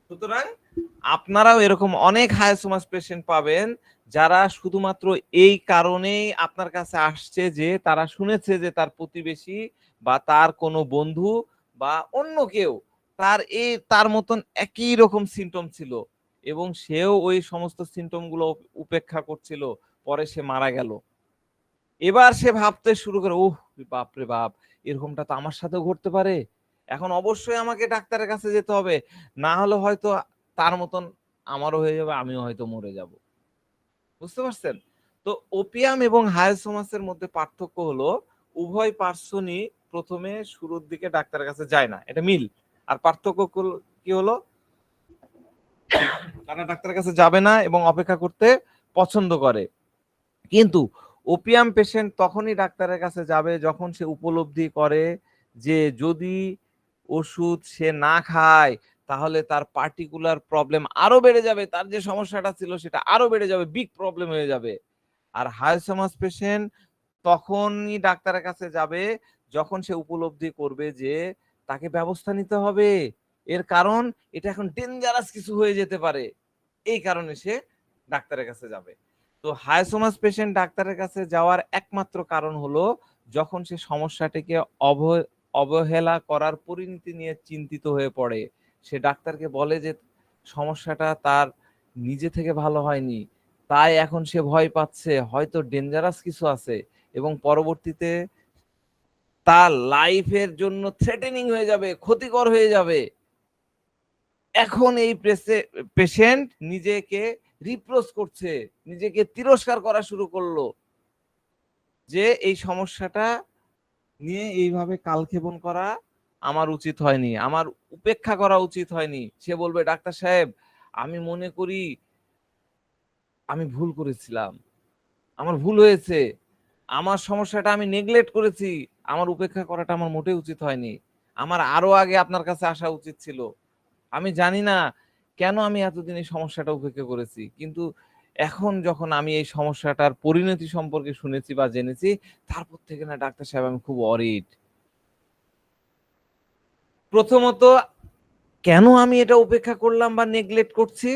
সুতরাং আপনারাও এরকম অনেক হায়োসোমাস পেশেন্ট পাবেন যারা শুধুমাত্র এই কারণেই আপনার কাছে আসছে যে তারা শুনেছে যে তার প্রতিবেশী বা তার কোনো বন্ধু বা অন্য কেউ তার মতন একই রকম সিমটম ছিল এবং সেও ওই সমস্ত সিমটম গুলো উপেক্ষা করছিল, পরে সে মারা গেল। এবার সে ভাবতে শুরু করে, ওহ বাপরে বাপ, এরকমটা তো আমার সাথেও ঘটতে পারে, এখন অবশ্যই আমাকে ডাক্তারের কাছে যেতে হবে, না হলে হয়তো তার মতন আমারও হয়ে যাবে, আমিও হয়তো মরে যাব। বুঝতে পারছেন? তো ওপিয়াম এবং হায়োসোমাসের মধ্যে পার্থক্য হলো উভয় পার্সনই প্রথমে শুরুর দিকে ডাক্তারের কাছে যায় না, এটা মিল। আর পার্থক্য কি হলো, তারা ডাক্তারের কাছে যাবে না এবং অপেক্ষা করতে পছন্দ করে। কিন্তু ওপিয়াম পেশেন্ট তখনই ডাক্তারের কাছে যাবে যখন সে উপলব্ধি করে যে যদি ওষুধ সে না খায় তাহলে তার পার্টিকুলার প্রবলেম আরো বেড়ে যাবে, তার যে সমস্যাটা ছিল সেটা আরো বেড়ে যাবে, বিগ প্রবলেম হয়ে যাবে। আর হায়োসোমাস পেশেন্ট তখনই ডাক্তারের কাছে যাবে যখন সে উপলব্ধি করবে যে তাকে ব্যবস্থা নিতে হবে, এর কারণ এটা এখন ডেঞ্জারাস কিছু হয়ে যেতে পারে, এই কারণে সে ডাক্তারের কাছে যাবে। তো হায়োসোমাস পেশেন্ট ডাক্তারের কাছে যাওয়ার একমাত্র কারণ হলো যখন সে সমস্যাটিকে অবহেলা করার পরিণতি নিয়ে চিন্তিত হয়ে পড়ে। সে ডাক্তারকে বলে যে সমস্যাটা তার নিজে থেকে ভালো হয়নি, তাই এখন সে ভয় পাচ্ছে, হয়তো ডেঞ্জারাস কিছু আছে, এবং পরবর্তীতে তার লাইফের জন্য থ্রেটেনিং হয়ে যাবে, ক্ষতিকর হয়ে যাবে। এখন এই পেশেন্ট নিজেকে রিপ্রোচ করছে, নিজেকে তিরস্কার করা শুরু করলো যে এই সমস্যাটা নিয়ে এইভাবে কালক্ষেপণ করা আমার উচিত হয়নি, আমার উপেক্ষা করা উচিত হয়নি। সে বলবে, ডাক্তার সাহেব, আমি মনে করি আমি ভুল করেছিলাম, আমার ভুল হয়েছে, আমার সমস্যাটা আমি নেগলেক্ট করেছি, আমার উপেক্ষা করাটা আমার মোটেই উচিত হয়নি, আমার আরো আগে আপনার কাছে আসা উচিত ছিল, আমি জানি না কেন আমি এতদিন এই সমস্যাটা উপেক্ষা করেছি, কিন্তু এখন যখন আমি এই সমস্যাটার পরিণতি সম্পর্কে শুনেছি বা জেনেছি, তারপর থেকে না ডাক্তার সাহেব আমি খুব অরিড। প্রথমত, কেন আমি এটা উপেক্ষা করলাম বা নেগলেক্ট করছি?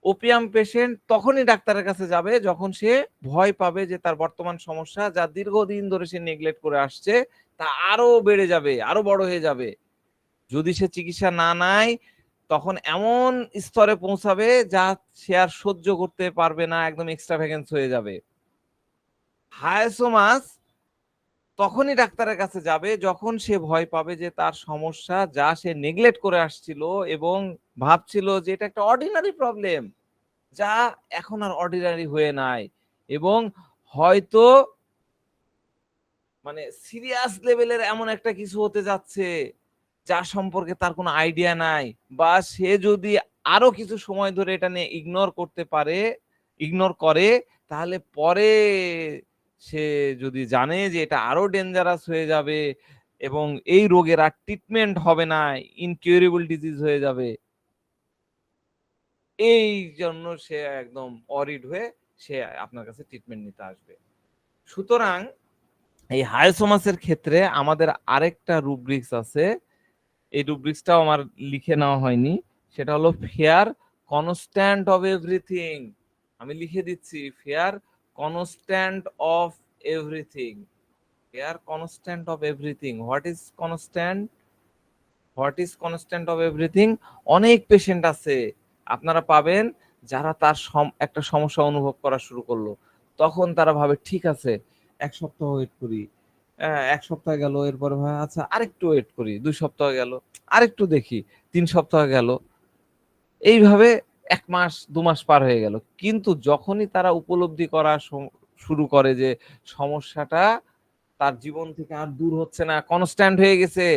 ওপিয়াম পেশেন্ট তখনই ডাক্তারের কাছে যাবে যখন সে ভয় পাবে যে তার বর্তমান সমস্যা, যা দীর্ঘদিন ধরে সে নেগলেক্ট করে আসছে, তা আরো বেড়ে যাবে, আরো বড় হয়ে যাবে। যদি সে চিকিৎসা না নেয়, তখন এমন স্তরে পৌঁছাবে যা সে আর সহ্য করতে পারবে না, একদম এক্সট্রাভ্যাগেন্স হয়ে যাবে। হায়াসোমাস তখনই ডাক্তারের কাছে যাবে যখন সে ভয় পাবে যে তার সমস্যা, যা সে নেগলেক্ট করে আসছিল এবং ভাবছিল যে এটা একটা অর্ডিনারি প্রবলেম, যা এখন আর অর্ডিনারি হয়ে নাই, এবং হয়তো মানে সিরিয়াস লেভেলের এমন একটা কিছু হতে যাচ্ছে যা সম্পর্কে তার কোনো আইডিয়া নাই, বা সে যদি আরো কিছু সময় ধরে এটা নিয়ে ইগনোর করে, তাহলে পরে সে যদি জানে যে এটা আরো ডেঞ্জারাস হয়ে যাবে এবং এই রোগের আর ট্রিটমেন্ট হবে না, ইনকিউরেবল ডিজিজ হয়ে যাবে, এই জন্য সে একদম অরিড হয়ে সে আপনার কাছে ট্রিটমেন্ট নিতে আসবে। সুতরাং এই হায়াসোমাসের ক্ষেত্রে আমাদের আরেকটা রুব্রিক্স আছে, এই রুব্রিক্সটাও আমার লিখে নেওয়া হয়নি, সেটা হলো ফেয়ার কনস্ট্যান্ট অফ এভরিথিং। আমি লিখে দিচ্ছি, fair constant of everything. Fair constant of everything, what is constant of everything? অনেক পেশেন্ট আছে আপনারা পাবেন যারা তার একটা সমস্যা অনুভব করা শুরু করলো, তখন তারা ভাবে ঠিক আছে 1 সপ্তাহ ওয়েট করি, 1 সপ্তাহ গেল, এরপরে ভাবে আচ্ছা আরেকটু ওয়েট করি, 2 সপ্তাহ গেল, আরেকটু দেখি, 3 সপ্তাহ গেল, এইভাবে 1 মাস 2 মাস পার হয়ে গেল। কিন্তু যখনই তারা উপলব্ধি করা শুরু করে যে সমস্যাটা তার জীবন থেকে আর দূর হচ্ছে না, কনস্ট্যান্ট হয়ে গেছে,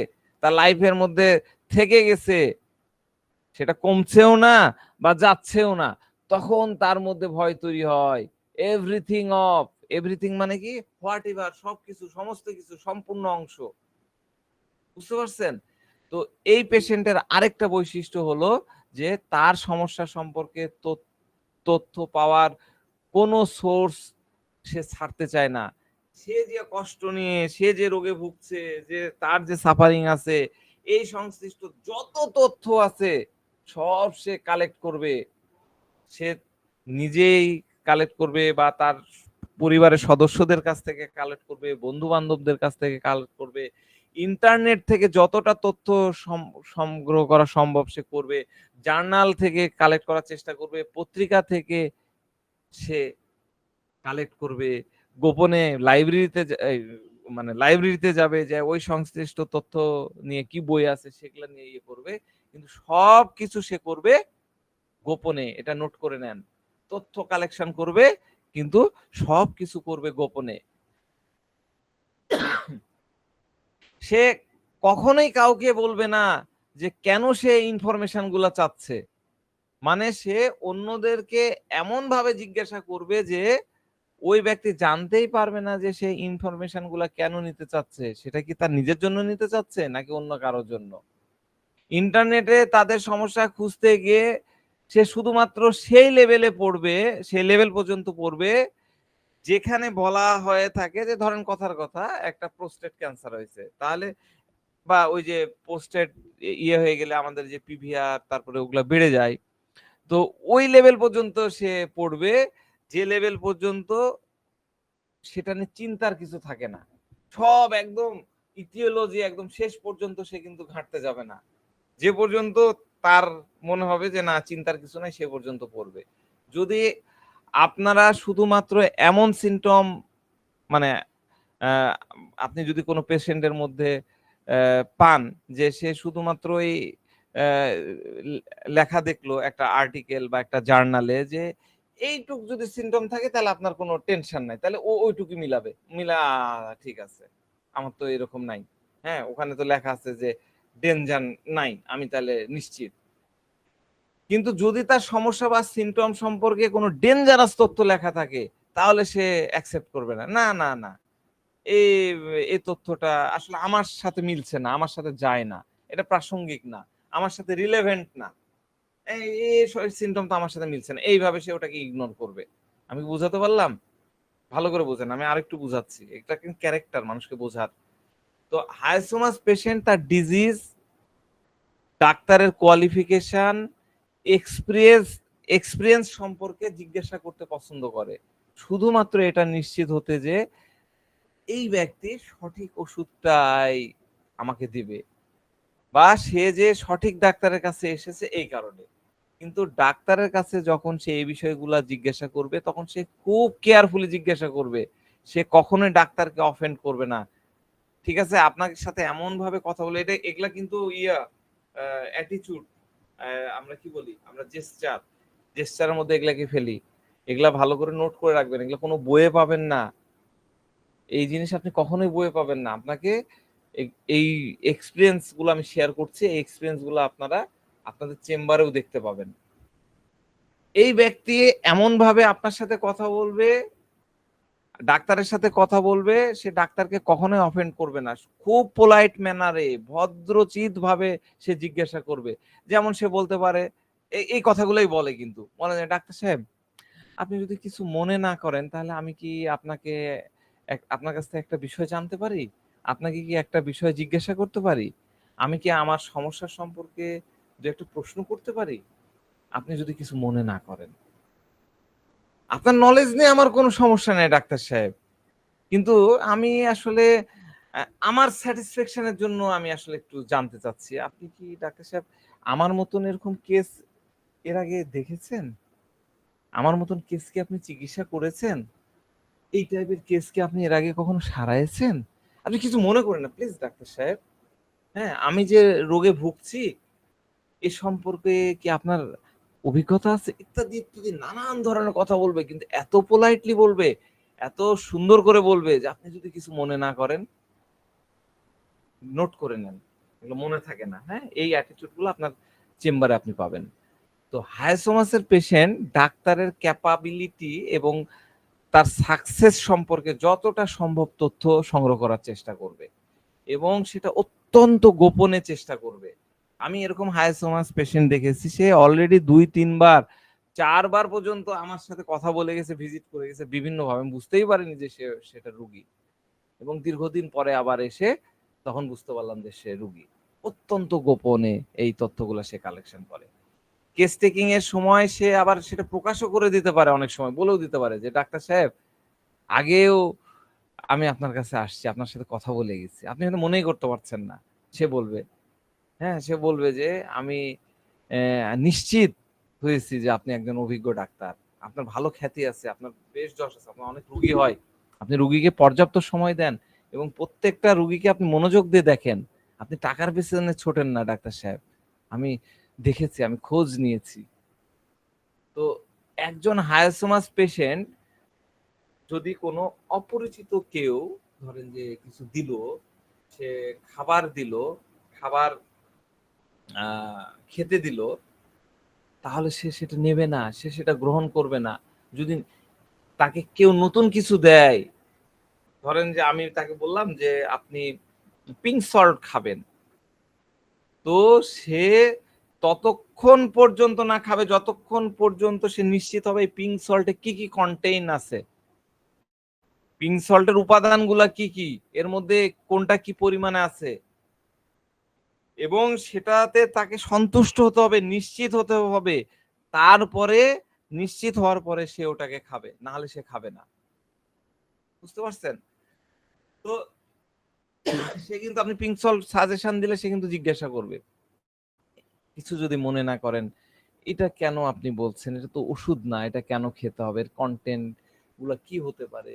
তার লাইফের মধ্যে থেকে গেছে, সেটা কমছেও না বা যাচ্ছেও না, তখন তার মধ্যে ভয় তৈরি হয়। এভরিথিং মানে কি? হোয়াট এভার, সবকিছু, সমস্ত কিছু, সম্পূর্ণ অংশ। বুঝতে পারছেন? তো এই পেশেন্টের আরেকটা বৈশিষ্ট্য হলো যে তার সমস্যা সম্পর্কে তথ্য পাওয়ার কোনো সোর্স সে ছাড়তে চায় না। সে যে কষ্ট নিয়ে, সে যে রোগে ভুগছে, যে তার যে সাফারিং আছে, এই সংশ্লিষ্ট যত তথ্য আছে সব সে কালেক্ট করবে। সে নিজেই কালেক্ট করবে বা তার পরিবারের সদস্যদের কাছ থেকে কালেক্ট করবে, বন্ধু বান্ধবদের কাছ থেকে কালেক্ট করবে, ইন্টারনেট থেকে যতটা তথ্য সংগ্রহ করা সম্ভব সে করবে, জার্নাল থেকে কালেক্ট করার চেষ্টা করবে, পত্রিকা থেকে সে কালেক্ট করবে, গোপনে লাইব্রেরিতে যাবে, যে ওই সংশ্লিষ্ট তথ্য নিয়ে কি বই আছে সেগুলো নিয়ে ইয়ে করবে, কিন্তু সব কিছু সে করবে গোপনে। এটা নোট করে নেন, তথ্য কালেকশন করবে কিন্তু সব কিছু করবে গোপনে। সে কখনোই কাউকে বলবে না যে কেন সে ইনফরমেশন গুলা চাচ্ছে, মানে সে অন্যদেরকে এমন ভাবে জিজ্ঞাসা করবে যে ওই ব্যক্তি জানতেই পারবে না যে সে ইনফরমেশন গুলা কেন নিতে চাচ্ছে, সেটা কি তার নিজের জন্য নিতে চাচ্ছে নাকি অন্য কারোর জন্য। ইন্টারনেটে তাদের সমস্যা খুঁজতে গিয়ে সে শুধুমাত্র সেই লেভেলে পড়বে, সেই লেভেল পর্যন্ত পড়বে যেখানে বলা হয়ে থাকে যে ধরেন কথার কথা একটা প্রোস্টেট ক্যান্সার হয়েছে, তাহলে বা ওই যে প্রোস্টেট ইয়ে হয়ে গেলে আমাদের যে পিভিআর তারপরে ওগুলা বেড়ে যায়, তো ওই লেভেল পর্যন্ত সে পড়বে যে লেভেল পর্যন্ত সেটা নিয়ে চিন্তার কিছু থাকে না, সব একদম ইটিওলজি একদম শেষ পর্যন্ত সে কিন্তু ঘাঁটতে যাবে না। যে পর্যন্ত তার মনে হবে যে না চিন্তার কিছু নাই সে পর্যন্ত পড়বে। যদি আপনারা শুধুমাত্র এমন সিম্পটম মানে আহ, আপনি যদি কোনো পেশেন্টের মধ্যে পান যে সে শুধুমাত্র এই আহ, লেখা দেখলো একটা আর্টিকেল বা একটা জার্নালে যে এইটুক যদি সিম্পটম থাকে তাহলে আপনার কোনো টেনশন নাই, তাহলে ও ওইটুকু মিলা ঠিক আছে, আমার তো এরকম নাই, হ্যাঁ ওখানে তো লেখা আছে যে ডেঞ্জার নাই, আমি তাহলে নিশ্চিত। কিন্তু যদি তার সমস্যা বা সিমটম সম্পর্কে কোনো ডেঞ্জারাস তথ্য লেখা থাকে তাহলে সে অ্যাকসেপ্ট করবে না, না না না এই এই তথ্যটা আসলে আমার সাথে মিলছে না, আমার সাথে যায় না, এটা প্রাসঙ্গিক না, আমার সাথে রিলেভেন্ট না, এই সিমটম তো আমার সাথে মিলছে না, এইভাবে সে ওটাকে ইগনোর করবে। আমি বুঝাতে পারলাম? ভালো করে বোঝেন, আমি আরেকটু বুঝাচ্ছি, এটা কিন্তু ক্যারেক্টার মানুষকে বোঝার। তো হায়াসোমাস পেশেন্ট তার ডিজিজ, ডাক্তারের কোয়ালিফিকেশন, এক্সপিরিয়েন্স সম্পর্কে জিজ্ঞাসা করতে পছন্দ করে, শুধুমাত্র এটা নিশ্চিত হতে যে এই ব্যক্তি সঠিক ওষুধটাই আমাকে দিবে বা সে যে সঠিক ডাক্তারের কাছে এসেছে এই কারণে। কিন্তু ডাক্তারের কাছে যখন সে এই বিষয়গুলা জিজ্ঞাসা করবে তখন সে খুব কেয়ারফুলি জিজ্ঞাসা করবে, সে কখনোই ডাক্তারকে অফেন্ড করবে না। ঠিক আছে, আপনার সাথে এমন ভাবে কথা বলে, এটা এগুলা কিন্তু অ্যাটিটিউড, আমরা কি বলি, আমরা জেস্চারের মধ্যে এগুলাকে ফেলি। এগুলা ভালো করে নোট করে রাখবেন, এগুলা কোনো বইয়ে পাবেন না, এই জিনিস আপনি কখনোই বইয়ে পাবেন না। আপনাকে এই এক্সপিরিয়েন্স গুলো আমি শেয়ার করছি, এই এক্সপিরিয়েন্স গুলো আপনারা আপনাদের চেম্বারেও দেখতে পাবেন। এই ব্যক্তি এমন ভাবে আপনার সাথে কথা বলবে, ডাক্তারের সাথে কথা বলবে, সে ডাক্তারকে কখনোই অফেন্ড করবে না, খুব পোলাইট ম্যানারে ভদ্রচিত ভাবে সে জিজ্ঞাসা করবে। যেমন সে বলতে পারে এই কথাগুলোই বলে, কিন্তু বলে যে ডাক্তার সাহেব আপনি যদি কিছু মনে না করেন তাহলে আমি কি আপনাকে আপনার কাছ থেকে একটা বিষয় জানতে পারি, আপনাকে কি একটা বিষয় জিজ্ঞাসা করতে পারি, আমি কি আমার সমস্যা সম্পর্কে দু একটা প্রশ্ন করতে পারি, আপনি যদি কিছু মনে না করেন। আপনার নলেজ নিয়ে আমার কোনো সমস্যা নেই ডাক্তার সাহেব, কিন্তু আমি আসলে আমার স্যাটিসফ্যাকশনের জন্য আমি আসলে একটু জানতে চাচ্ছি, আপনি কি ডাক্তার সাহেব আমার মতন এরকম কেস এর আগে দেখেছেন, আমার মতন কেস কি আপনি চিকিৎসা করেছেন, এই টাইপের কেস কি আপনি এর আগে কখনো সারাইছেন, আপনি কিছু মনে করেন না প্লিজ ডাক্তার সাহেব, হ্যাঁ আমি যে রোগে ভুগছি এ সম্পর্কে কি আপনার অভিজ্ঞতা আছে, ইত্যাদি ইত্যাদি নানান ধরনের কথা বলবে, কিন্তু এত পোলাইটলি বলবে, এত সুন্দর করে বলবে যে আপনি যদি কিছু মনে না করেন নোট করে নেন, এগুলো মনে থাকে না। হ্যাঁ, এই অ্যাটিটিউড গুলো আপনার চেম্বারে আপনি পাবেন। তো হায়াসোমাসের পেশেন্ট ডাক্তারের ক্যাপাবিলিটি এবং তার সাকসেস সম্পর্কে যতটা সম্ভব তথ্য সংগ্রহ করার চেষ্টা করবে এবং সেটা অত্যন্ত গোপনে চেষ্টা করবে। আমি এরকম হায়াসোমাস পেশেন্ট দেখেছি, সে অলরেডি 2-3 বার 4 বার পর্যন্ত আমার সাথে কথা বলে গেছে, ভিজিট করে গেছে বিভিন্ন ভাবে, আমি বুঝতেই পারিনি যে সেটা রুগী, এবং দীর্ঘদিন পরে আবার এসে তখন বুঝতে পারলাম যে সে রুগী। অত্যন্ত গোপনে এই তথ্যগুলো সে কালেকশন করে। কেস টেকিং এর সময় সে আবার সেটা প্রকাশও করে দিতে পারে, অনেক সময় বলেও দিতে পারে যে ডাক্তার সাহেব আগেও আমি আপনার কাছে আসছি, আপনার সাথে কথা বলে গেছি, আপনি হয়তো মনেই করতে পারছেন না। সে বলবে, হ্যাঁ সে বলবে যে আমি নিশ্চিত হয়েছি যে আপনি একজন অভিজ্ঞ ডাক্তার, আপনার ভালো খ্যাতি আছে, আপনার বেশ যশ আছে, আপনার অনেক রুগী হয়, আপনি রুগীকে পর্যাপ্ত সময় দেন এবং প্রত্যেকটা রুগীকে আপনি মনোযোগ দিয়ে দেখেন, আপনি টাকার পেছনে ছোটেন না ডাক্তার সাহেব, আমি দেখেছি, আমি খোঁজ নিয়েছি। তো একজন হায়াসোমাস পেশেন্ট যদি কোনো অপরিচিত কেউ ধরেন যে কিছু দিল, সে খাবার দিল, খাবার খেতে দিল, তাহলে সে সেটা নেবে না, সে সেটা গ্রহণ করবে না। যদি তাকে কেউ নতুন কিছু দেয়, ধরেন যে আমি তাকে বললাম যে আপনি পিঙ্ক সল্ট খাবেন, তো সে ততক্ষণ পর্যন্ত না খাবে যতক্ষণ পর্যন্ত সে নিশ্চিত হবে পিঙ্ক সল্টে কি কি কন্টেইন আছে, পিঙ্ক সল্টের উপাদানগুলা কি কি, এর মধ্যে কোনটা কি পরিমাণে আছে, এবং সেটাতে তাকে সন্তুষ্ট হতে হবে, নিশ্চিত হতে হবে, তারপরে নিশ্চিত হওয়ার পরে সে ওটাকে খাবে, না হলে সে খাবে না। বুঝতে পারছেন? তো সে কিন্তু আপনি পিঙ্ক সল্ট সাজেশন দিলে সে কিন্তু জিজ্ঞাসা করবে, কিছু যদি মনে না করেন, এটা কেন আপনি বলছেন, এটা তো ওষুধ না, এটা কেন খেতে হবে, এর কন্টেন্ট গুলা কি হতে পারে,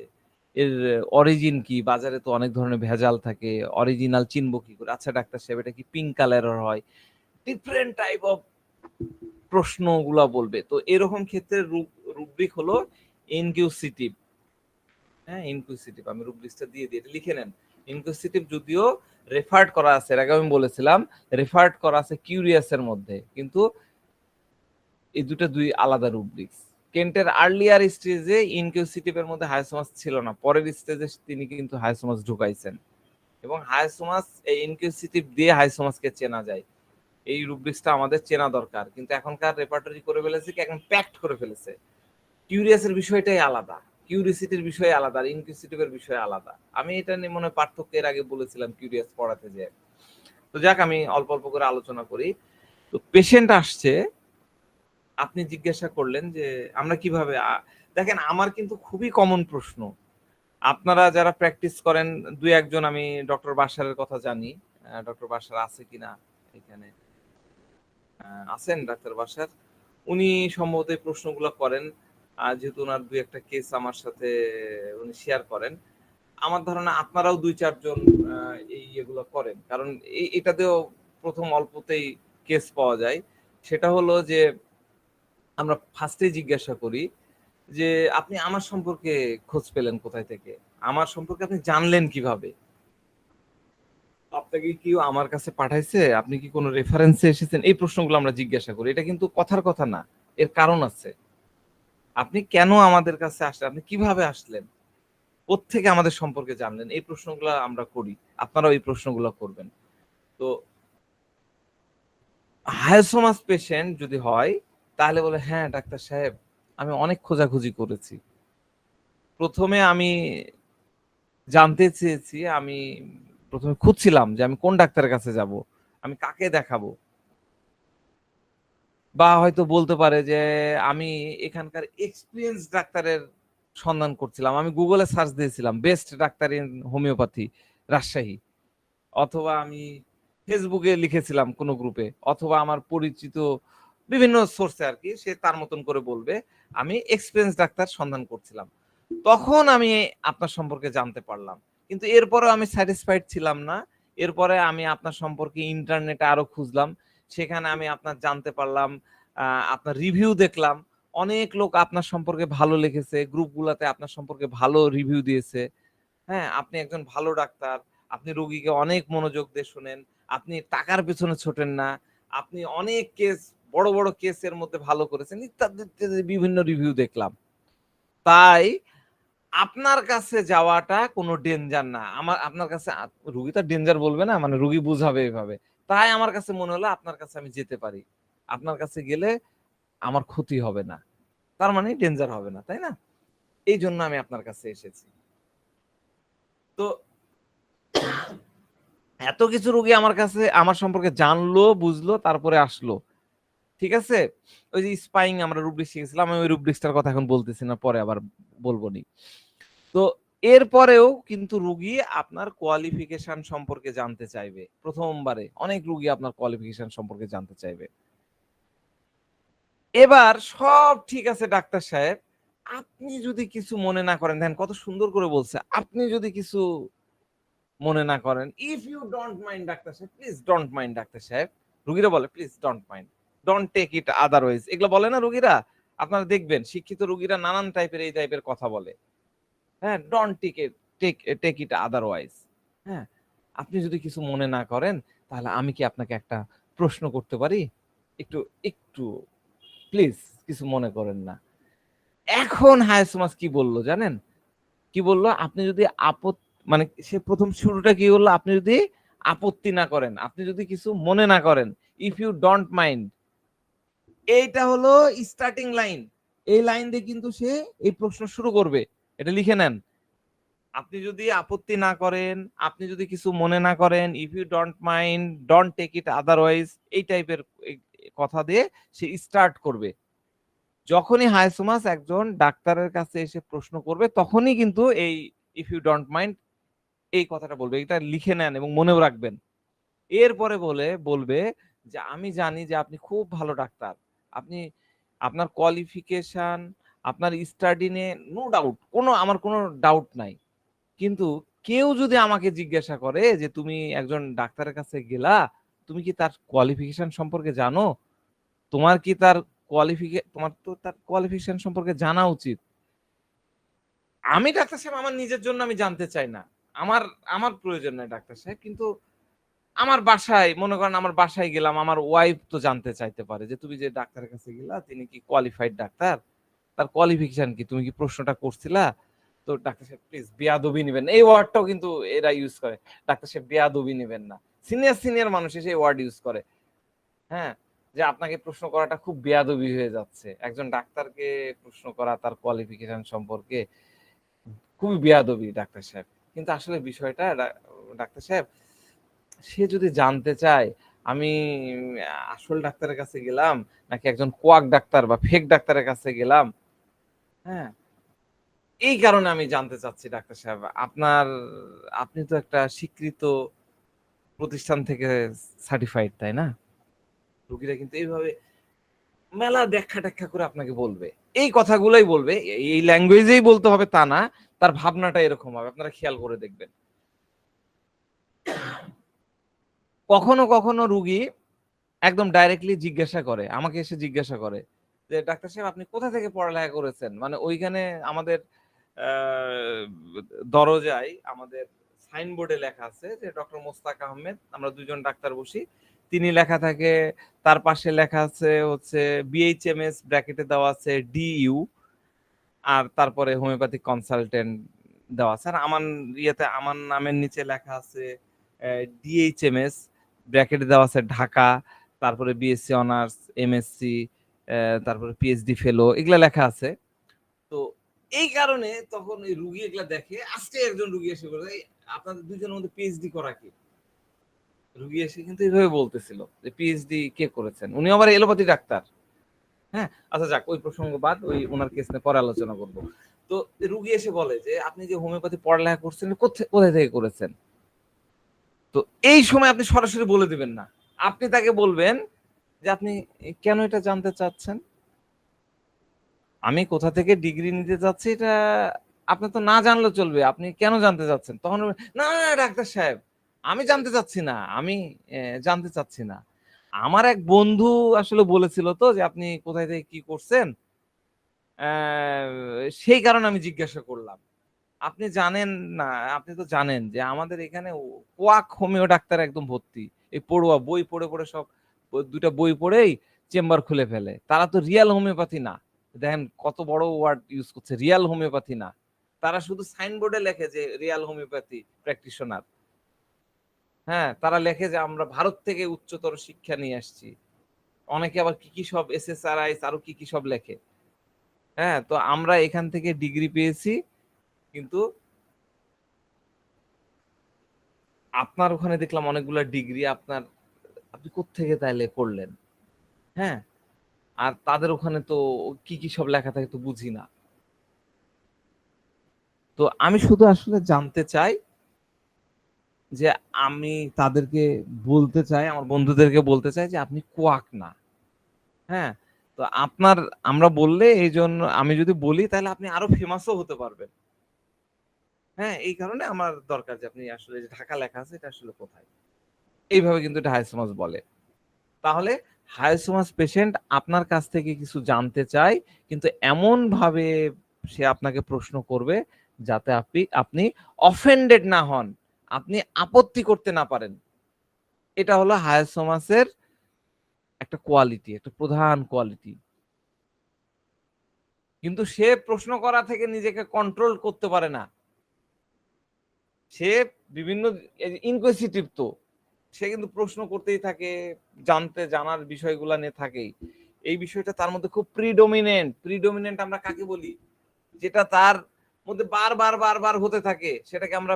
এর অরিজিন কি, বাজারে তো অনেক ধরনের ভেজাল থাকে, অরিজিনাল চিনবো কি করে, আচ্ছা ডাক্তার সাহেব এটা কি পিঙ্ক কালারের হয়, ডিফারেন্ট টাইপ অফ প্রশ্নগুলা বলবে। তো এরকম ক্ষেত্রে রুব্রিক হলো ইনকিউসিটিভ। হ্যাঁ, ইনকিউসিটিভ আমি রুব্রিক্সটা দিয়ে দিই, এটা লিখে নেন। ইনকিউসিটিভ যদিও রেফার্ড করা আছে, এর আগে আমি বলেছিলাম রেফার্ড করা আছে কিউরিয়াসের মধ্যে, কিন্তু এই দুই আলাদা রুব্রিক্স। কেন্টের আর্লিয়ার স্টেজে ইনকিউসিটিভ এর মধ্যে হায়াসোমাস ছিল না, পরের স্টেজে তিনি কিন্তু হায়াসোমাস ঢুকাইছেন, এবং হায়াসোমাস এই ইনকিউসিটিভ দিয়ে হায়াসোমাসকে চেনা যায়। এই রুব্রিক্সটা আমাদের চেনা দরকার, কিন্তু এখনকার রেপার্টরি করে ফেলেছে কি, এখন প্যাক্ট করে ফেলেছে। কিউরিয়াসের বিষয়টাই আলাদা, কিউরিসিটির বিষয় আলাদা, আর ইনকিউসিটিভের বিষয় আলাদা। আমি এটা নিয়ে মনে হয় পার্থক্য এর আগে বলেছিলাম কিউরিয়াস পড়াতে যে। তো যাক, আমি অল্প অল্প করে আলোচনা করি। তো পেশেন্ট আসছে, আপনি জিজ্ঞাসা করলেন যে আমরা কিভাবে দেখেন, আমার কিন্তু খুবই কমন প্রশ্ন, আপনারা যারা প্র্যাকটিস করেন দুই একজন, আমি ডক্টর বাশারের কথা জানি, ডক্টর বাশার আছে কিনা এখানে, আছেন ডাক্তার বাশার, উনি সম্ভবত এই প্রশ্নগুলো করেন, যেহেতু ওনার দুই একটা কেস আমার সাথে উনি শেয়ার করেন। আমার ধারণা আপনারাও দুই চারজন এই এগুলো করেন, কারণ এটাতেও প্রথম অল্পতেই কেস পাওয়া যায়। সেটা হলো যে আমরা ফার্স্টে জিজ্ঞাসা করি যে আপনি আমার সম্পর্কে খোঁজ পেলেন কোথায় থেকে, আমার সম্পর্কে আপনি জানলেন কিভাবে, আপনাকে কেউ আমার কাছে পাঠাইছে, আপনি কি কোনো রেফারেন্সে এসেছেন, এই প্রশ্নগুলো আমরা জিজ্ঞাসা করি। এটা কিন্তু কথার কথা না, এর কারণ আছে। আপনি কেন আমাদের কাছে আসলেন, আপনি কিভাবে আসলেন, কোত্থেকে আমাদের সম্পর্কে জানলেন, এই প্রশ্নগুলো আমরা করি, আপনারাও এই প্রশ্নগুলো করবেন। তো হায়াসোমাস পেশেন্ট যদি হয়, তাহলে বলে হ্যাঁ ডাক্তার সাহেব আমি অনেক খোঁজাখুঁজি করেছি, প্রথমে আমি জানতে চেয়েছি, আমি প্রথমে খুঁজছিলাম যে আমি কোন ডাক্তারের কাছে যাব, আমি কাকে দেখাবো, বা হয়তো বলতে পারে যে আমি এখানকার এক্সপিরিয়েন্স ডাক্তারের সন্ধান করছিলাম, আমি গুগলে সার্চ দিয়েছিলাম best doctor in homeopathy Rajshahi, অথবা আমি ফেসবুকে লিখেছিলাম কোনো গ্রুপে, অথবা আমার পরিচিত বিভিন্ন সোর্সে আর কি, সে তার মতন করে বলবে আমি এক্সপিরিয়েন্স ডাক্তার সন্ধান করছিলাম, তখন আমি আপনার সম্পর্কে জানতে পারলাম। কিন্তু এরপরেও আমি স্যাটিসফাইড ছিলাম না, এরপরে আমি আপনার সম্পর্কে ইন্টারনেটে আরো খুঁজলাম, সেখানে আমি আপনার জানতে পারলাম, আপনার রিভিউ দেখলাম, অনেক লোক আপনার সম্পর্কে ভালো লিখেছে, গ্রুপগুলোতে আপনার সম্পর্কে ভালো রিভিউ দিয়েছে। হ্যাঁ, আপনি একজন ভালো ডাক্তার, আপনি রোগীকে অনেক মনোযোগ দিয়ে শুনেন, আপনি টাকার পেছনে ছোটেন না, আপনি অনেক কেস, বড় বড় কেসের মধ্যে ভালো করেছেন, ইত্যাদি ইত্যাদি বিভিন্ন রিভিউ দেখলাম। তাই আপনার কাছে যাওয়াটা কোনো ডেঞ্জার না, আমার আপনার কাছে রুগী তো ডেঞ্জার বলবে না, মানে রুগী বুঝাবে এইভাবে, তাই আমার কাছে মনে হলো আপনার কাছে আমি যেতে পারি, আপনার কাছে গেলে আমার ক্ষতি হবে না, তার মানে ডেঞ্জার হবে না, তাই না? এই জন্য আমি আপনার কাছে এসেছি। তো এত কিছু রোগী আমার কাছে আমার সম্পর্কে জানলো, বুঝলো, তারপরে আসলো, ঠিক আছে? ওই যে স্পাইং আমরা রুব্রিক্স শিখেছিলাম, আমি ওই রুব্রিক্সটার কথা এখন বলতেছি না, পরে আবার বলবো নি। তো এরপরেও কিন্তু রুগী আপনার কোয়ালিফিকেশন সম্পর্কে জানতে চাইবে, প্রথমবারে অনেক রুগী আপনার কোয়ালিফিকেশন সম্পর্কে জানতে চাইবে। এবার সব ঠিক আছে ডাক্তার সাহেব, আপনি যদি কিছু মনে না করেন, দেখেন কত সুন্দর করে বলছে, আপনি যদি কিছু মনে না করেন, ইফ ইউ ডোন্ট মাইন্ড ডাক্তার সাহেব, প্লিজ ডোন্ট মাইন্ড ডাক্তার সাহেব, রুগীরা বলে please don't mind, don't take it otherwise, এগুলো বলে না রুগীরা, আপনারা দেখবেন শিক্ষিত রুগীরা নানান টাইপের এই টাইপের কথা বলে। হ্যাঁ, ডোন্ট টেক ইট আদারওয়াইজ। হ্যাঁ, আপনি যদি কিছু মনে না করেন, তাহলে আমি কি আপনাকে একটা প্রশ্ন করতে পারি, একটু একটু প্লিজ কিছু মনে করেন না। এখন হায়াসোমাস কি বললো জানেন, কি বললো, আপনি যদি মানে সে প্রথম শুরুটা কি বললো, আপনি যদি আপত্তি না করেন, আপনি যদি কিছু মনে না করেন, ইফ ইউ ডোন্ট মাইন্ড, এইটা হলো স্টার্টিং লাইন, এই লাইন দিয়ে কিন্তু সে এই প্রশ্ন শুরু করবে, এটা লিখে নেন। আপনি যদি আপত্তি না করেন, আপনি যদি কিছু মনে না করেন, if you don't mind, don't take it otherwise, এই টাইপের কথা দিয়ে সে স্টার্ট করবে। যখনই হায়াসোমাস একজন ডাক্তারের কাছে এসে প্রশ্ন করবে, তখনই কিন্তু এই ইফ ইউ ডোন্ট মাইন্ড এই কথাটা বলবে, এটা লিখে নেন এবং মনেও রাখবেন। এরপরে বলবে যে আমি জানি যে আপনি খুব ভালো ডাক্তার, আপনি আপনার কোয়ালিফিকেশন, আপনার স্টাডি নিয়ে নো ডাউট, আমার কোনো ডাউট নাই। কিন্তু কেউ যদি আমাকে জিজ্ঞাসা করে যে তুমি একজন ডাক্তারের কাছে গেলা, তুমি কি তার কোয়ালিফিকেশন সম্পর্কে জানো? তোমার কি তোমার তো তার কোয়ালিফিকেশন সম্পর্কে জানা উচিত। আমি ডাক্তার সাহেব আমার নিজের জন্য আমি জানতে চাই না, আমার আমার প্রয়োজন নাই ডাক্তার সাহেব, কিন্তু আমার বাসায় মনে করেন, আমার বাসায় গেলাম, আমার ওয়াইফ তো জানতে চাইতে পারে যে তুমি যে ডাক্তারের কাছে গেলা তিনি কি কোয়ালিফাইড ডাক্তার, তার কোয়ালিফিকেশন কি, তুমি কি প্রশ্নটা করছিলা? তো ডাক্তার সাহেব প্লিজ বেয়াদবি নেবেন, এই ওয়ার্ডটাও কিন্তু এরা ইউজ করে, ডাক্তার সাহেব বেয়াদবি নেবেন না। সিনিয়র মানুষ এসে এই ওয়ার্ড ইউজ করে, হ্যাঁ, যে আপনাকে প্রশ্ন করাটা খুব বেয়াদবি হয়ে যাচ্ছে, একজন ডাক্তারকে প্রশ্ন করা তার কোয়ালিফিকেশন সম্পর্কে খুবই বেয়াদবি ডাক্তার সাহেব। কিন্তু আসলে বিষয়টা ডাক্তার সাহেব, সে যদি জানতে চায় আমি আসল ডাক্তারের কাছে গেলাম নাকি একজন কোয়াক ডাক্তার বা ফেক ডাক্তারের কাছে গেলাম, হ্যাঁ, এই কারণে আমি জানতে চাচ্ছি ডাক্তার সাহেব, আপনি তো একটা স্বীকৃত প্রতিষ্ঠান থেকে সার্টিফাইড, তাই না? রোগীরা কিন্তু এইভাবে মেলা ব্যাখ্যা করে আপনাকে বলবে, এই কথাগুলোই বলবে, এই ল্যাঙ্গুয়েজেই বলতে হবে তা না, তার ভাবনাটা এরকম হবে, আপনারা খেয়াল করে দেখবেন। কখনো কখনো রুগী একদম ডাইরেক্টলি জিজ্ঞাসা করে, আমাকে এসে জিজ্ঞাসা করে যে ডাক্তার সাহেব আপনি কোথা থেকে পড়ালেখা করেছেন, মানে ওইখানে আমাদের দরজায় আমাদের সাইনবোর্ডে লেখা আছে যে ডক্টর মোস্তাক আহমেদ, আমরা দুজন ডাক্তার বসি, তিনি লেখা থাকে, তার পাশে লেখা আছে হচ্ছে বিএইচএমএস, ব্র্যাকেটে দেওয়া আছে ডিইউ, আর তারপরে হোমিওপ্যাথিক কনসালটেন্ট দেওয়া আছে, আর আমার আমার নামের নিচে লেখা আছে ডিএইচএমএস, ব্র্যাকেটে দেওয়া আছে ঢাকা, তারপরে বিএসসি অনার্স, এমএসসি, তারপরে পিএইচডি ফেলো, এগুলা লেখা আছে। তো এই কারণে তখন ওই রুগী এগুলা দেখে, আজকে একজন রুগী এসে বলে আপনাদের দুজনের মধ্যে পিএইচডি করা কি, রুগী এসে কিন্তু এইভাবে বলতেছিল যে পিএইচডি কে করেছেন, উনি আবার এলোপ্যাথি ডাক্তার, হ্যাঁ। আচ্ছা যাক, ওই প্রসঙ্গ বাদ, ওই ওনার কেস নিয়ে পরে আলোচনা করবো। তো রুগী এসে বলে যে আপনি যে হোমিওপ্যাথি পড়ালেখা করছেন কোথায় থেকে করেছেন? তো এই সময় আপনি সরাসরি বলে দিবেন না, আপনি তাকে বলবেন যে আপনি কেন এটা জানতে চাচ্ছেন, আমি কোথা থেকে ডিগ্রি নিতে চাচ্ছি এটা আপনি তো না জানলে চলবে, আপনি কেন জানতে চাচ্ছেন? তখন না না ডাক্তার সাহেব, আমি জানতে চাচ্ছি না, আমি জানতে চাচ্ছি না, আমার এক বন্ধু আসলে বলেছিল তো যে আপনি কোথায় থেকে কি করছেন, সেই কারণে আমি জিজ্ঞাসা করলাম। আপনি জানেন না, আপনি তো জানেন যে আমাদের এখানে কোয়াক হোমিও ডাক্তার একদম ভর্তি, এই পড়ুয়া বই পড়ে সব দুটা বই পড়েই চেম্বার খুলে ফেলে, তারা তো রিয়েল হোমিওপ্যাথি না। দেখেন কত বড় ওয়ার্ড ইউজ করছে, রিয়েল হোমিওপ্যাথি না, তারা শুধু সাইনবোর্ডে লেখে যে রিয়েল হোমিওপ্যাথি প্র্যাকটিশনার, হ্যাঁ, তারা লেখে যে আমরা ভারত থেকে উচ্চতর শিক্ষা নিয়ে আসছি, অনেকে আবার কি কি সব এসএসআরআইস আরো কি কি সব লেখে, হ্যাঁ। তো আমরা এখান থেকে ডিগ্রি পেয়েছি, কিন্তু আপনার ওখানে দেখলাম অনেকগুলো ডিগ্রি, আপনি কোত্থেকে তাইলে করলেন, হ্যাঁ, আর তাদের ওখানে তো কি কি সব লেখা থাকে তো বুঝি না। তো আমি শুধু আসলে জানতে চাই যে আমি তাদেরকে বলতে চাই, আমার বন্ধুদেরকে বলতে চাই যে আপনি কোয়াক না, হ্যাঁ। তো আমরা বললে, এই জন্য আমি যদি বলি তাহলে আপনি আরো ফেমাসও হতে পারবেন, হ্যাঁ। এই কারণে আমার দরকার যে আপনি আসলে যে ঢাকা লেখা আছে এটা আসলে কোথায়, এইভাবে কিন্তু এটা হাইসমাস বলে। তাহলে হাইসোমাস পেশেন্ট আপনার কাছ থেকে কিছু জানতে চায়, কিন্তু এমন ভাবে সে আপনাকে প্রশ্ন করবে যাতে আপনি অফেন্ডেড না হন, আপনি আপত্তি করতে না পারেন। এটা হলো হাইসোমাসের একটা কোয়ালিটি, একটা প্রধান কোয়ালিটি। কিন্তু সে প্রশ্ন করা থেকে নিজেকে কন্ট্রোল করতে পারে না, সে বিভিন্ন ইনকুয়েসিটিভ, তো সে কিন্তু প্রশ্ন করতেই থাকে, জানার বিষয়গুলা নিয়ে থাকেই। এই বিষয়টা তার মধ্যে খুব প্রিডোমিনেন্ট আমরা কাকে বলি, যেটা তার মধ্যে বারবার হতে থাকে, সেটাকে আমরা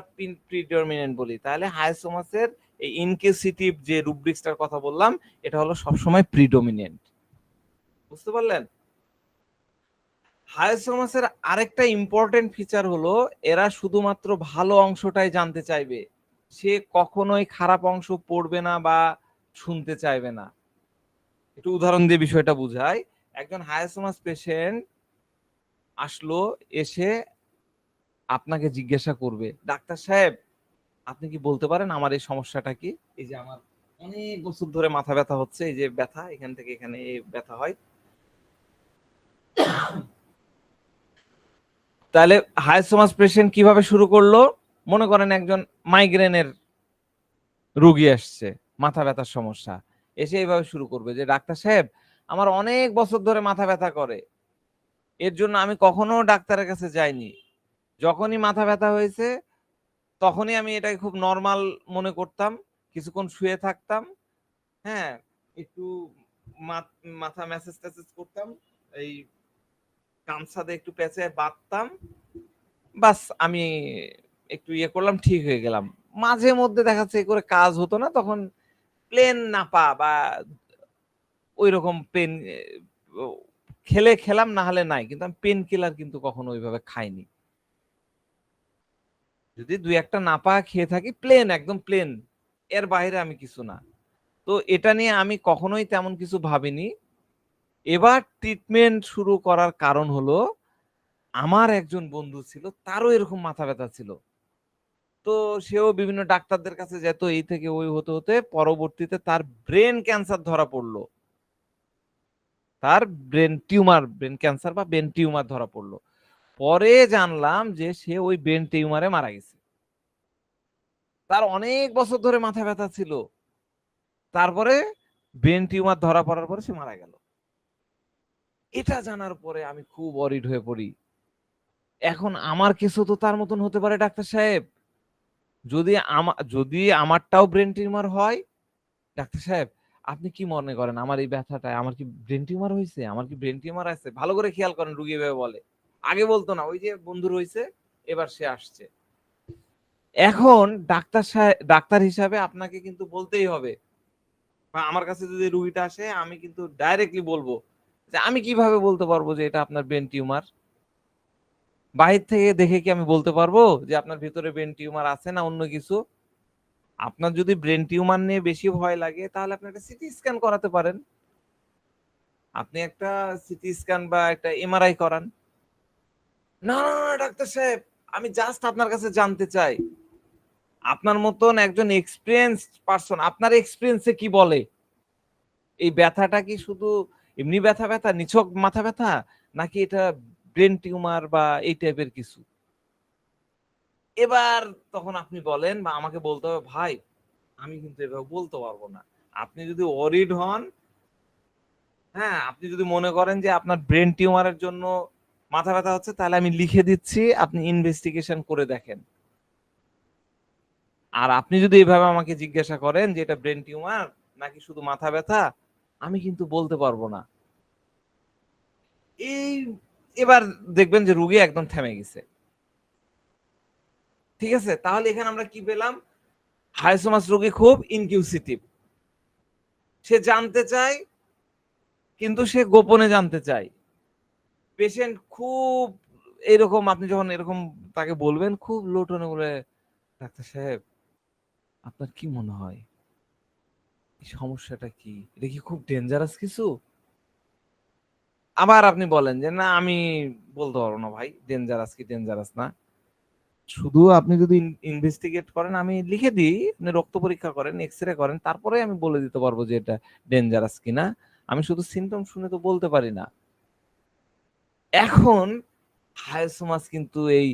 প্রিডোমিনেন্ট বলি। তাহলে হাইসোমাসের এই ইনকুয়েসিটিভ যে রুব্রিক্সটার কথা বললাম, এটা হলো সবসময় প্রিডোমিনেন্ট। বুঝতে পারলেন? হায়োসোমাসের আরেকটা ইম্পর্টেন্ট ফিচার হলো এরা শুধুমাত্র ভালো অংশটাই জানতে চাইবে, সে কখনোই খারাপ অংশ পড়বে না বা শুনতে চাইবে না। একটু উদাহরণ দিয়ে বিষয়টা বুঝাই। একজন হায়োসোমাস পেশেন্ট আসলো, এসে আপনাকে জিজ্ঞাসা করবে, ডাক্তার সাহেব আপনি কি বলতে পারেন আমার এই সমস্যাটা কি? এই যে আমার অনেক বছর ধরে মাথা ব্যথা হচ্ছে, এই যে ব্যথা এখান থেকে এখানে এই ব্যথা হয়। তাহলে হায়োসোমাস পেশেন্ট কিভাবে শুরু করলো? মনে করেন একজন মাইগ্রেনের রোগী আসছে, মাথা ব্যথার সমস্যা, এসে এইভাবে শুরু করবে যে ডাক্তার সাহেব আমার অনেক বছর ধরে মাথা ব্যথা করে, এর জন্য আমি কখনো ডাক্তারের কাছে যাইনি। যখনই মাথা ব্যথা হয়েছে তখনই আমি এটাকে খুব নর্মাল মনে করতাম, কিছুক্ষণ শুয়ে থাকতাম, হ্যাঁ, একটু মাথা ম্যাসেজ ট্যাসেজ করতাম, এই গামছাতে একটু পেঁচায় বাঁধতাম, বাস আমি একটু ইয়ে করলাম, ঠিক হয়ে গেলাম। মাঝে মধ্যে দেখা যাচ্ছে করে কাজ হতো না, তখন প্লেন নাপা বা ওই রকম পেন খেলে খেলাম, না হলে নাই, কিন্তু আমি পেন কিলার কিন্তু কখনো ওইভাবে খাইনি। যদি দুই একটা নাপা খেয়ে থাকি, প্লেন একদম প্লেন, এর বাইরে আমি কিছু না। তো এটা নিয়ে আমি কখনোই তেমন কিছু ভাবিনি। এবার ট্রিটমেন্ট শুরু করার কারণ হলো আমার একজন বন্ধু ছিল, তারও এরকম মাথা ব্যথা ছিল। তো সেও বিভিন্ন ডাক্তারদের কাছে যেত, এই থেকে ওই হতে হতে পরবর্তীতে তার ব্রেন ক্যান্সার ধরা পড়লো, তার ব্রেন ক্যান্সার বা ব্রেন টিউমার ধরা পড়লো। পরে জানলাম যে সে ওই ব্রেন টিউমারে মারা গেছে। তার অনেক বছর ধরে মাথা ব্যথা ছিল, তারপরে ব্রেন টিউমার ধরা পড়ার পরে সে মারা গেল। এটা জানার পরে আমি খুব অরিড হয়ে পড়ি। এখন আমার কিছু তো তার মতন হতে পারে ডাক্তার সাহেব, যদি আমারটাও ব্রেন টিউমার হয়, ডাক্তার সাহেব আপনি কি মনে করেন আমার এই ব্যথাটা আমার কি ব্রেন টিউমার হয়েছে, আমার কি ব্রেন টিউমার আছে? ভালো করে খেয়াল করেন, রুগী এভাবে বলে। আগে বলতো না, ওই যে বন্ধুর হয়েছে, এবার সে আসছে। এখন ডাক্তার হিসাবে আপনাকে কিন্তু বলতেই হবে, বা আমার কাছে যদি রুগীটা আসে আমি কিন্তু ডাইরেক্টলি বলবো যে আমি কিভাবে বলতে পারবো যে এটা আপনার ব্রেন টিউমার? বাহির থেকে দেখে কি আমি বলতে পারবো যে আপনার ভিতরে ব্রেন টিউমার আছে না অন্য কিছু? আপনার যদি ব্রেন টিউমার নিয়ে বেশি ভয় লাগে তাহলে আপনি একটা সিটি স্ক্যান করাতে পারেন, আপনি একটা সিটি স্ক্যান বা একটা এমআরআই করান। না না না ডাক্তার সাহেব, আমি জাস্ট আপনার কাছে জানতে চাই, আপনার মতন একজন এক্সপিরিয়েন্সড পারসন, আপনার এক্সপিরিয়েন্সে কি বলে, এই ব্যথাটা কি শুধু এমনি ব্যথা ব্যথা নিছক মাথা ব্যথা, নাকি এটা ব্রেন টিউমার বা এই টাইপের কিছু? এবার তখন আপনি বলেন বা আমাকে বলতে হবে, ভাই আমি কিন্তু এভাবে বলতে পারবো না। আপনি যদি ওরিড হন, হ্যাঁ, আপনি যদি মনে করেন যে আপনার ব্রেন টিউমারের জন্য মাথা ব্যথা হচ্ছে, তাহলে আমি লিখে দিচ্ছি, আপনি ইনভেস্টিগেশন করে দেখেন। আর আপনি যদি এইভাবে আমাকে জিজ্ঞাসা করেন যে এটা ব্রেন টিউমার নাকি শুধু মাথা ব্যথা, আমি কিন্তু বলতে পারবো না। এই এবার দেখবেন যে রুগী একদম থেমে গেছে। ঠিক আছে, তাহলে এখানে আমরা কি পেলাম? হায়োসোমাস রোগী খুব ইনকিউসিটিভ, সে জানতে চায় কিন্তু সে গোপনে জানতে চায়। পেশেন্ট খুব এরকম, আপনি যখন এরকম তাকে বলবেন খুব লো টোনে বলে, ডাক্তার সাহেব আপনার কি মনে হয় এই সমস্যাটা কি, এটা কি খুব ডেঞ্জারাস কিছু? আবার আপনি বলেন যে না আমি বলতে পারবো না ভাই, ডেঞ্জারাস কি ডেঞ্জারাস না, শুধু আপনি যদি ইনভেস্টিগেট করেন, আমি লিখে দিই, আপনি রক্ত পরীক্ষা করেন, এক্সরে করেন, তারপরে আমি বলে দিতে পারবো যে এটা ডেঞ্জারাস কিনা। আমি শুধু সিমটম শুনে তো বলতে পারি না। এখন হায়োসোমাস কিন্তু এই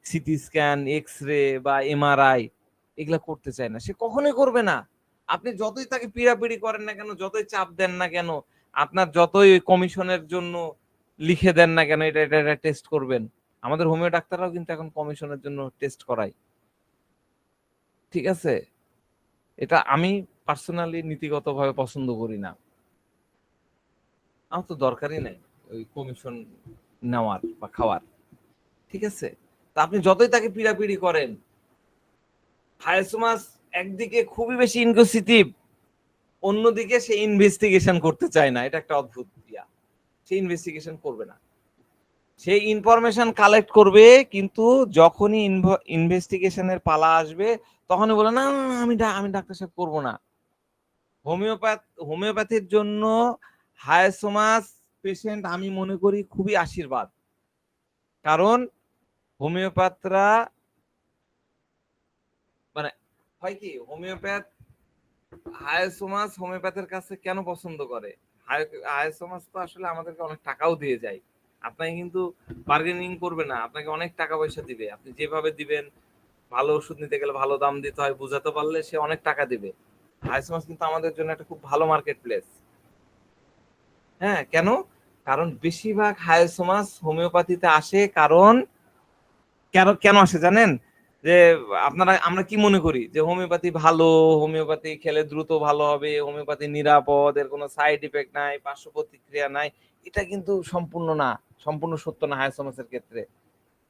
সিটি স্ক্যান, এক্সরে বা এমআরআই এগুলা করতে চায় না, সে কখনোই করবে না। আপনি যতই তাকে পিড়াপিড়ি করেন না কেন, যতই চাপ দেন না কেন, আপনার যতই কমিশনের জন্য লিখে দেন না কেন এটা এটা এটা টেস্ট করবেন, আমাদের হোমিও ডাক্তাররাও কিন্তু এখন কমিশনের জন্য টেস্ট করায়। ঠিক আছে, এটা আমি পার্সোনালি নীতিগতভাবে পছন্দ করি না, আমার তো দরকারই নাই ওই কমিশন নেওয়ার বা খাওয়ার। ঠিক আছে, তা আপনি যতই তাকে পিড়াপিড়ি করেন, হায়োসোমাস একদিকে খুবই বেশি ইনকিউসিটিভ, অন্যদিকে সে ইনভেস্টিগেশন করতে চায় না। এটা একটা অদ্ভুত ক্রিয়া, সে ইনভেস্টিগেশন করবে না। সেই ইনফরমেশন কালেক্ট করবে, কিন্তু যখনই ইনভেস্টিগেশনের পালা আসবে তখনই বলে না না, না, আমি ডাক্তার সাহেব করবো না। হোমিওপ্যাথির জন্য হায়াসোমাস পেশেন্ট আমি মনে করি খুবই আশীর্বাদ। কারণ হোমিওপ্যাথরা মানে হয় কি, হোমিওপ্যাথের কাছে কেন পছন্দ করে? হায়াসোমাস তো আসলে আমাদেরকে অনেক টাকাও দিয়ে যায়। আপনাকে কিন্তু বার্গেনিং করবে না, আপনাকে অনেক টাকা পয়সা দিবে। আপনি যেভাবে দিবেন, ভালো ওষুধ নিতে গেলে ভালো দাম দিতে হয়, বুঝাতে পারলে সে অনেক টাকা দিবে। হায়াসোমাস কিন্তু আমাদের জন্য একটা খুব ভালো মার্কেট প্লেস। হ্যাঁ, কেন? কারণ বেশিরভাগ হায়াসোমাস হোমিওপ্যাথিতে আসে। কারণ কেন কেন আসে জানেন? যে আমরা কি মনে করি যে হোমিওপ্যাথি ভালো, হোমিওপ্যাথি খেলে দ্রুত ভালো হবে, হোমিওপ্যাথি নিরাপদ, এর কোনো সাইড ইফেক্ট নাই, পার্শ্ব প্রতিক্রিয়া নাই। এটা কিন্তু সম্পূর্ণ সত্য না হায়াসোমাসের ক্ষেত্রে।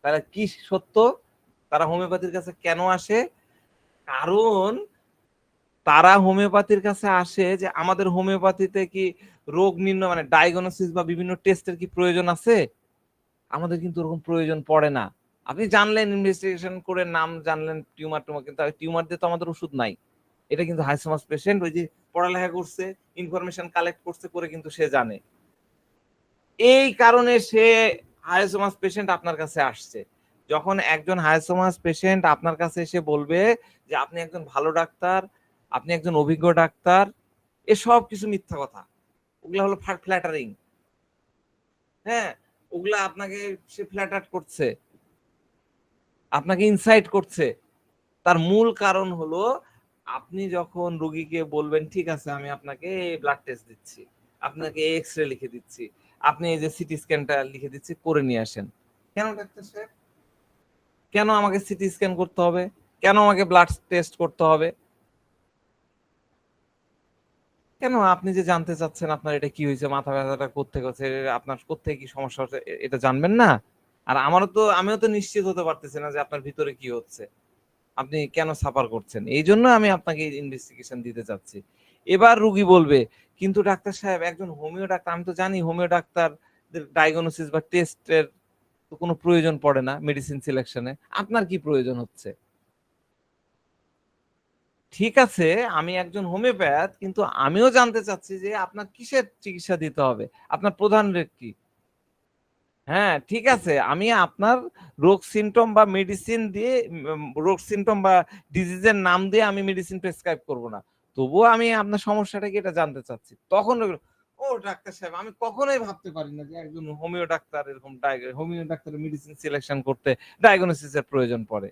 তারা কি সত্য? তারা হোমিওপ্যাথির কাছে কেন আসে? কারণ তারা হোমিওপ্যাথির কাছে আসে যে আমাদের হোমিওপ্যাথিতে কি রোগ নির্ণয় মানে ডায়াগনোসিস বা বিভিন্ন টেস্টের কি প্রয়োজন আছে? আমাদের কিন্তু ওরকম প্রয়োজন পড়ে না। আপনি জানলেন, ইনভেস্টিগেশন করে নাম জানলেন টিউমার, কিন্তু টিউমার দিয়ে তো আমাদের ওষুধ নাই। এটা কিন্তু হাইসোমাস পেশেন্ট ওই যে পড়ালেখা করছে, ইনফরমেশন কালেক্ট করছে, করে কিন্তু সে জানে। এই কারণে সে হাইসোমাস পেশেন্ট আপনার কাছে আসছে। যখন একজন হাইসোমাস পেশেন্ট আপনার কাছে এসে বলবে যে আপনি একজন ভালো ডাক্তার, আপনি একজন অভিজ্ঞ ডাক্তার, এসব কিছু মিথ্যা কথা। ওগুলা হলো ফ্ল্যাটারিং। হ্যাঁ, ওগুলা আপনাকে সে ফ্ল্যাটার করছে, আপনাকে ইনসাইট করছে। তার মূল কারণ হলো আপনি যখন রোগীকে বলবেন ঠিক আছে আমি আপনাকে ব্লাড টেস্ট দিচ্ছি, আপনাকে এক্স-রে লিখে দিচ্ছি, আপনি এই যে সিটি স্ক্যানটা লিখে দিচ্ছি, করে নিয়ে আসেন। কেন ডাক্তার সাহেব? কেন আমাকে সিটি স্ক্যান করতে হবে? কেন আমাকে ব্লাড টেস্ট করতে হবে? কেন? আপনি যে জানতে চাচ্ছেন আপনার এটা কি হয়েছে, মাথা ব্যথাটা কোত্থেকে হচ্ছে, আপনার কোত্থেকে কি সমস্যা হচ্ছে, এটা জানবেন না? আর আমিও তো নিশ্চিত হতে পারতেছি না যে আপনার ভিতরে কি হচ্ছে, আপনি কেন সাফার করছেন। এই জন্য আমি আপনাকে ইনভেস্টিগেশন দিতে চাচ্ছি। এবার রুগী বলবে কিন্তু ডাক্তার সাহেব একজন হোমিও ডাক্তার, আমি তো জানি হোমিও ডাক্তার ডায়াগনোসিস বা টেস্টের তো কোনো প্রয়োজন পড়ে না মেডিসিন সিলেকশনে, আপনার কি প্রয়োজন হচ্ছে? ঠিক আছে, আমি একজন হোমিওপ্যাথ, কিন্তু আমিও জানতে চাচ্ছি যে আপনার কিসের চিকিৎসা দিতে হবে, আপনার প্রধান রোগ কি। হ্যাঁ ঠিক আছে, আমি আপনার রোগ সিমটম বা মেডিসিন দিয়ে রোগ সিমটম বা ডিজিজের নাম দিয়ে আমি মেডিসিন প্রেসক্রাইব করব না, তবুও আমি আপনার সমস্যাটা কি এটা জানতে চাচ্ছি। তখন ও ডাক্তার সাহেব, আমি কখনোই ভাবতে পারি না যে একজন হোমিও ডাক্তার এরকম হোমিও ডাক্তারের মেডিসিন সিলেকশন করতে ডায়াগনোসিসের প্রয়োজন পড়ে।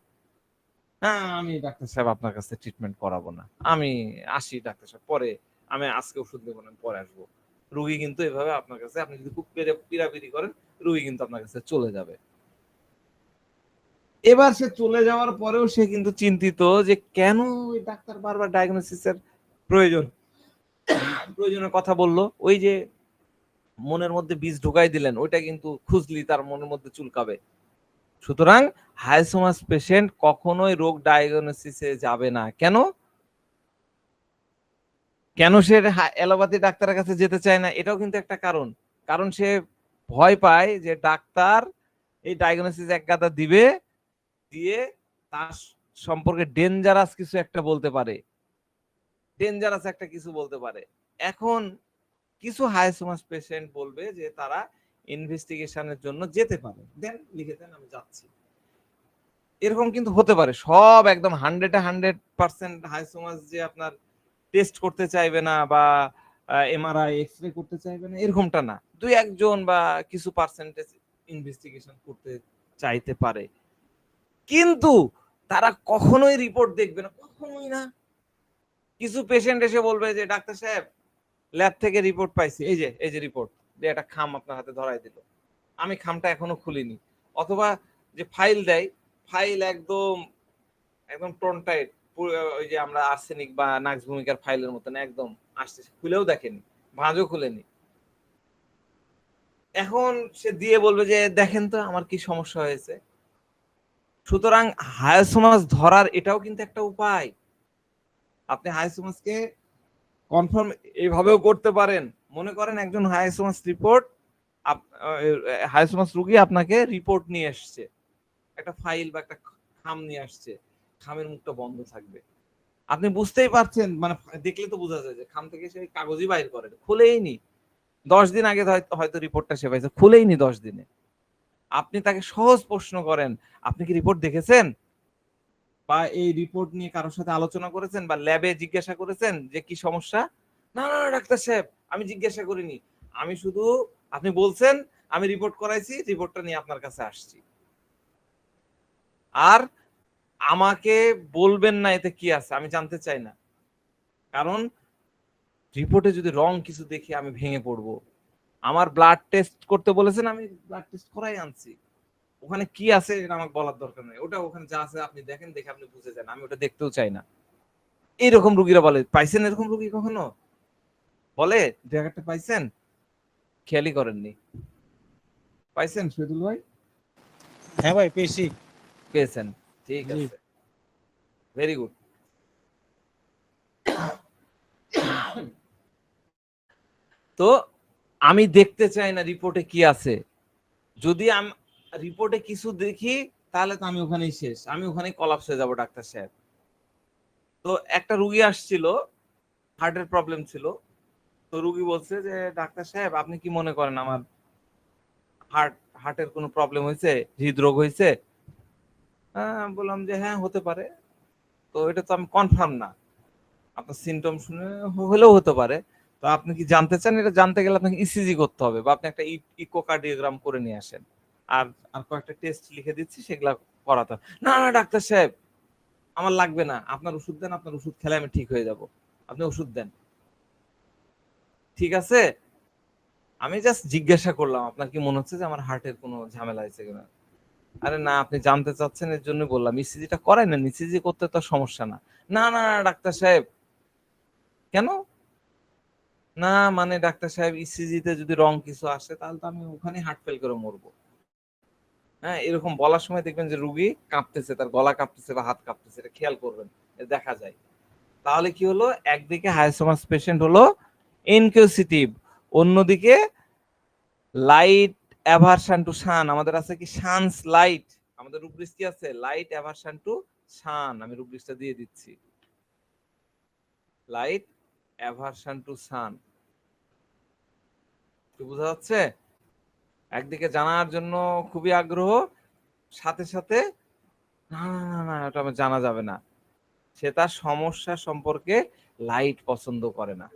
হ্যাঁ, আমি ডাক্তার সাহেব আপনার কাছে ট্রিটমেন্ট করাবো না, আমি আসি ডাক্তার সাহেব, পরে আমি আজকে ওষুধ দেবো না, পরে আসবো। রুগী কিন্তু এভাবে আপনার কাছে, আপনি যদি খুব পিরাপিরি করেন, রুগী কিন্তু আপনার কাছে চলে যাবে। এবার সে চলে যাওয়ার পরেও সে কিন্তু চিন্তিত যে কেন ওই ডাক্তার বারবার ডায়াগনোসিসের প্রয়োজনের কথা বললো। ওই যে মনের মধ্যে বীজ ঢুকাই দিলেন, ওইটা কিন্তু খুঁজলি তার মনের মধ্যে চুলকাবে। সুতরাং হাইসোমাস পেশেন্ট কখনোই রোগ ডায়াগনোসিসে যাবে না। কেন কেন সে অ্যালোপ্যাথি ডাক্তারের কাছে যেতে চায় না? এটাও কিন্তু একটা কারণ। কারণ সে ভয় পায় যে ডাক্তার এই ডায়াগনোসিস এক গাদা দিবে, দিয়ে তার সম্পর্কে ডেঞ্জারাস কিছু একটা বলতে পারে, এখন কিছু হাইসোমাস পেশেন্ট বলবে যে তারা ইনভেস্টিগেশনের জন্য যেতে পারে, দেন লিখে দেন আমি যাচ্ছি। এরকম কিন্তু হতে পারে। সব একদম 100% হাইসোমাস যে আপনার টেস্ট করতে চাইবে না বা এমআরআই এক্সরে করতে চাইবে না, এরকমটা না। দুই একজন বা কিছু পার্সেন্টেজ ইনভেস্টিগেশন করতে চাইতে পারে, কিন্তু তারা কখনোই রিপোর্ট দেখবে না, কখনোই না। কিছু পেশেন্ট এসে বলবে যে ডাক্তার সাহেব ল্যাব থেকে রিপোর্ট পাইছি, এই যে রিপোর্ট দিয়ে একটা খাম আপনার হাতে ধরাই দিল, আমি খামটা এখনো খুলিনি। অথবা যে ফাইল দেয়, ফাইল একদম একদম টোনটাইট, ওই যে আমরা আর্সেনিক বা নাক্স ভূমিকার ফাইলের মতন একদম আসছে, খুলেও দেখেনি, ভাঁজও খুলেনি। এখন সে দিয়ে বলবে যে দেখেন তো আমার কি সমস্যা হয়েছে। সুতরাং হায়াসোমাস ধরার এটাও কিন্তু একটা উপায়। আপনি হায়াসোমাসকে কনফার্ম এইভাবেও করতে পারেন। মনে করেন একজন হায়াসোমাস রিপোর্ট হায়াসোমাস রোগী আপনাকে রিপোর্ট নিয়ে এসছে, একটা ফাইল বা একটা খাম নিয়ে আসছে, খামের মুখটা বন্ধ থাকবে, আপনি বুঝতেই পারছেন, মানে দেখলে তো বোঝা যায় যে খাম থেকে সে কাগজই বাইর করে, খুলেই নি, 10 দিন আগে হয়তো রিপোর্টটা সে পাইছে, খুলেই নি 10 দিনে। আপনি তাকে সহজ প্রশ্ন করেন, আপনি কি রিপোর্ট দেখেছেন, বা এই রিপোর্ট নিয়ে কারোর সাথে আলোচনা করেছেন, বা ল্যাবে জিজ্ঞাসা করেছেন যে কি সমস্যা? না না না, ডাক্তার সাহেব আমি জিজ্ঞাসা করিনি, আমি শুধু, আপনি বলছেন আমি রিপোর্ট করাইছি, রিপোর্টটা নিয়ে আপনার কাছে আসছি, আর আমাকে বলবেন না এতে কি আছে, আমি জানতে চাই না, কারণ রিপোর্টে যদি রং কিছু দেখি আমি ভেঙে পড়বো। আমার ব্লাড টেস্ট করতে বলেছেন, আমি ব্লাড টেস্ট করাই আনছি, ওখানে কি আছে এটা আমাকে বলার দরকার নেই, ওটা ওখানে যা আছে আপনি দেখেন, দেখে আপনি বুঝে যান, আমি ওটা দেখতেও চাই না। এইরকম রুগীরা বলে, পাইছেন এরকম রুগী কখনো? বলে জায়গাটা পাইছেন, খেয়ালই করেননি, পাইছেন শহীদুল ভাই? হ্যাঁ ভাই পেয়েছি। পেয়েছেন, ঠিক জি। আছে, ভেরি গুড। তো আমি দেখতে চাই না রিপোর্টে কি আছে, যদি আমি রিপোর্টে কিছু দেখি তাহলে তো আমি ওখানেই শেষ, আমি ওখানেই কলাপস হয়ে যাবো ডাক্তার সাহেব। তো একটা রুগী আসছিল, হার্টের প্রবলেম ছিল, তো রুগী বলছে যে ডাক্তার সাহেব আপনি কি মনে করেন আমার হার্টের কোনো প্রবলেম হয়েছে, হৃদরোগ হয়েছে? বললাম যে হ্যাঁ হতে পারে, তো এটা তো আমি কনফার্ম না, আপনার সিমটম শুনে হলেও হতে পারে, তো আপনি কি জানতে চান? এটা জানতে গেলে আপনাকে ইসিজি করতে হবে, বা আপনি একটা ইকোকার্ডিওগ্রাম করে নিয়ে আসেন, আর আর কয়েকটা টেস্ট লিখে দিচ্ছি সেগুলা করাতে হবে। না না ডাক্তার সাহেব আমার লাগবে না, আপনার ওষুধ দেন, আপনার ওষুধ খেলে আমি ঠিক হয়ে যাব, আপনি ওষুধ দেন। ঠিক আছে, আমি জাস্ট জিজ্ঞাসা করলাম আপনার কি মনে হচ্ছে যে আমার হার্টের কোনো ঝামেলা হয়েছে কিনা? আরে না, আপনি জানতে চাচ্ছেন এর জন্য বললাম, ইসিজিটা করাই না, ইসিজি করতে তো সমস্যা না। না না না ডাক্তার সাহেব, কেন? না মানে ডাক্তার সাহেব ইসিজিতে যদি রং কিছু আসে তাহলে তো আমি ওখানে হার্ট ফেল করে মরবো। হ্যাঁ, এরকম বলার সময় দেখবেন যে রুগী কাঁপতেছে, তার গলা কাঁপতেছে বা হাত কাঁপতেছে, এটা খেয়াল করবেন, দেখা যায়। তাহলে কি হলো, একদিকে হায়াসোমাস পেশেন্ট হলো ইনকিউসিটিভ, অন্যদিকে লাইট অ্যাভারশন টু সান, আমাদের আছে কি সানস লাইট, আমাদের রুব্রিক্স কি আছে, লাইট অ্যাভারশন টু সান, আমি রুব্রিক্সটা দিয়ে দিচ্ছি, লাইট অ্যাভারশন টু সান। কি বোঝা যাচ্ছে? একদিকে জানার জন্য খুবই আগ্রহ, সাথে সাথে না না না না এটা আমার জানা যাবে না, সে তার সমস্যা সম্পর্কে লাইট পছন্দ করে না।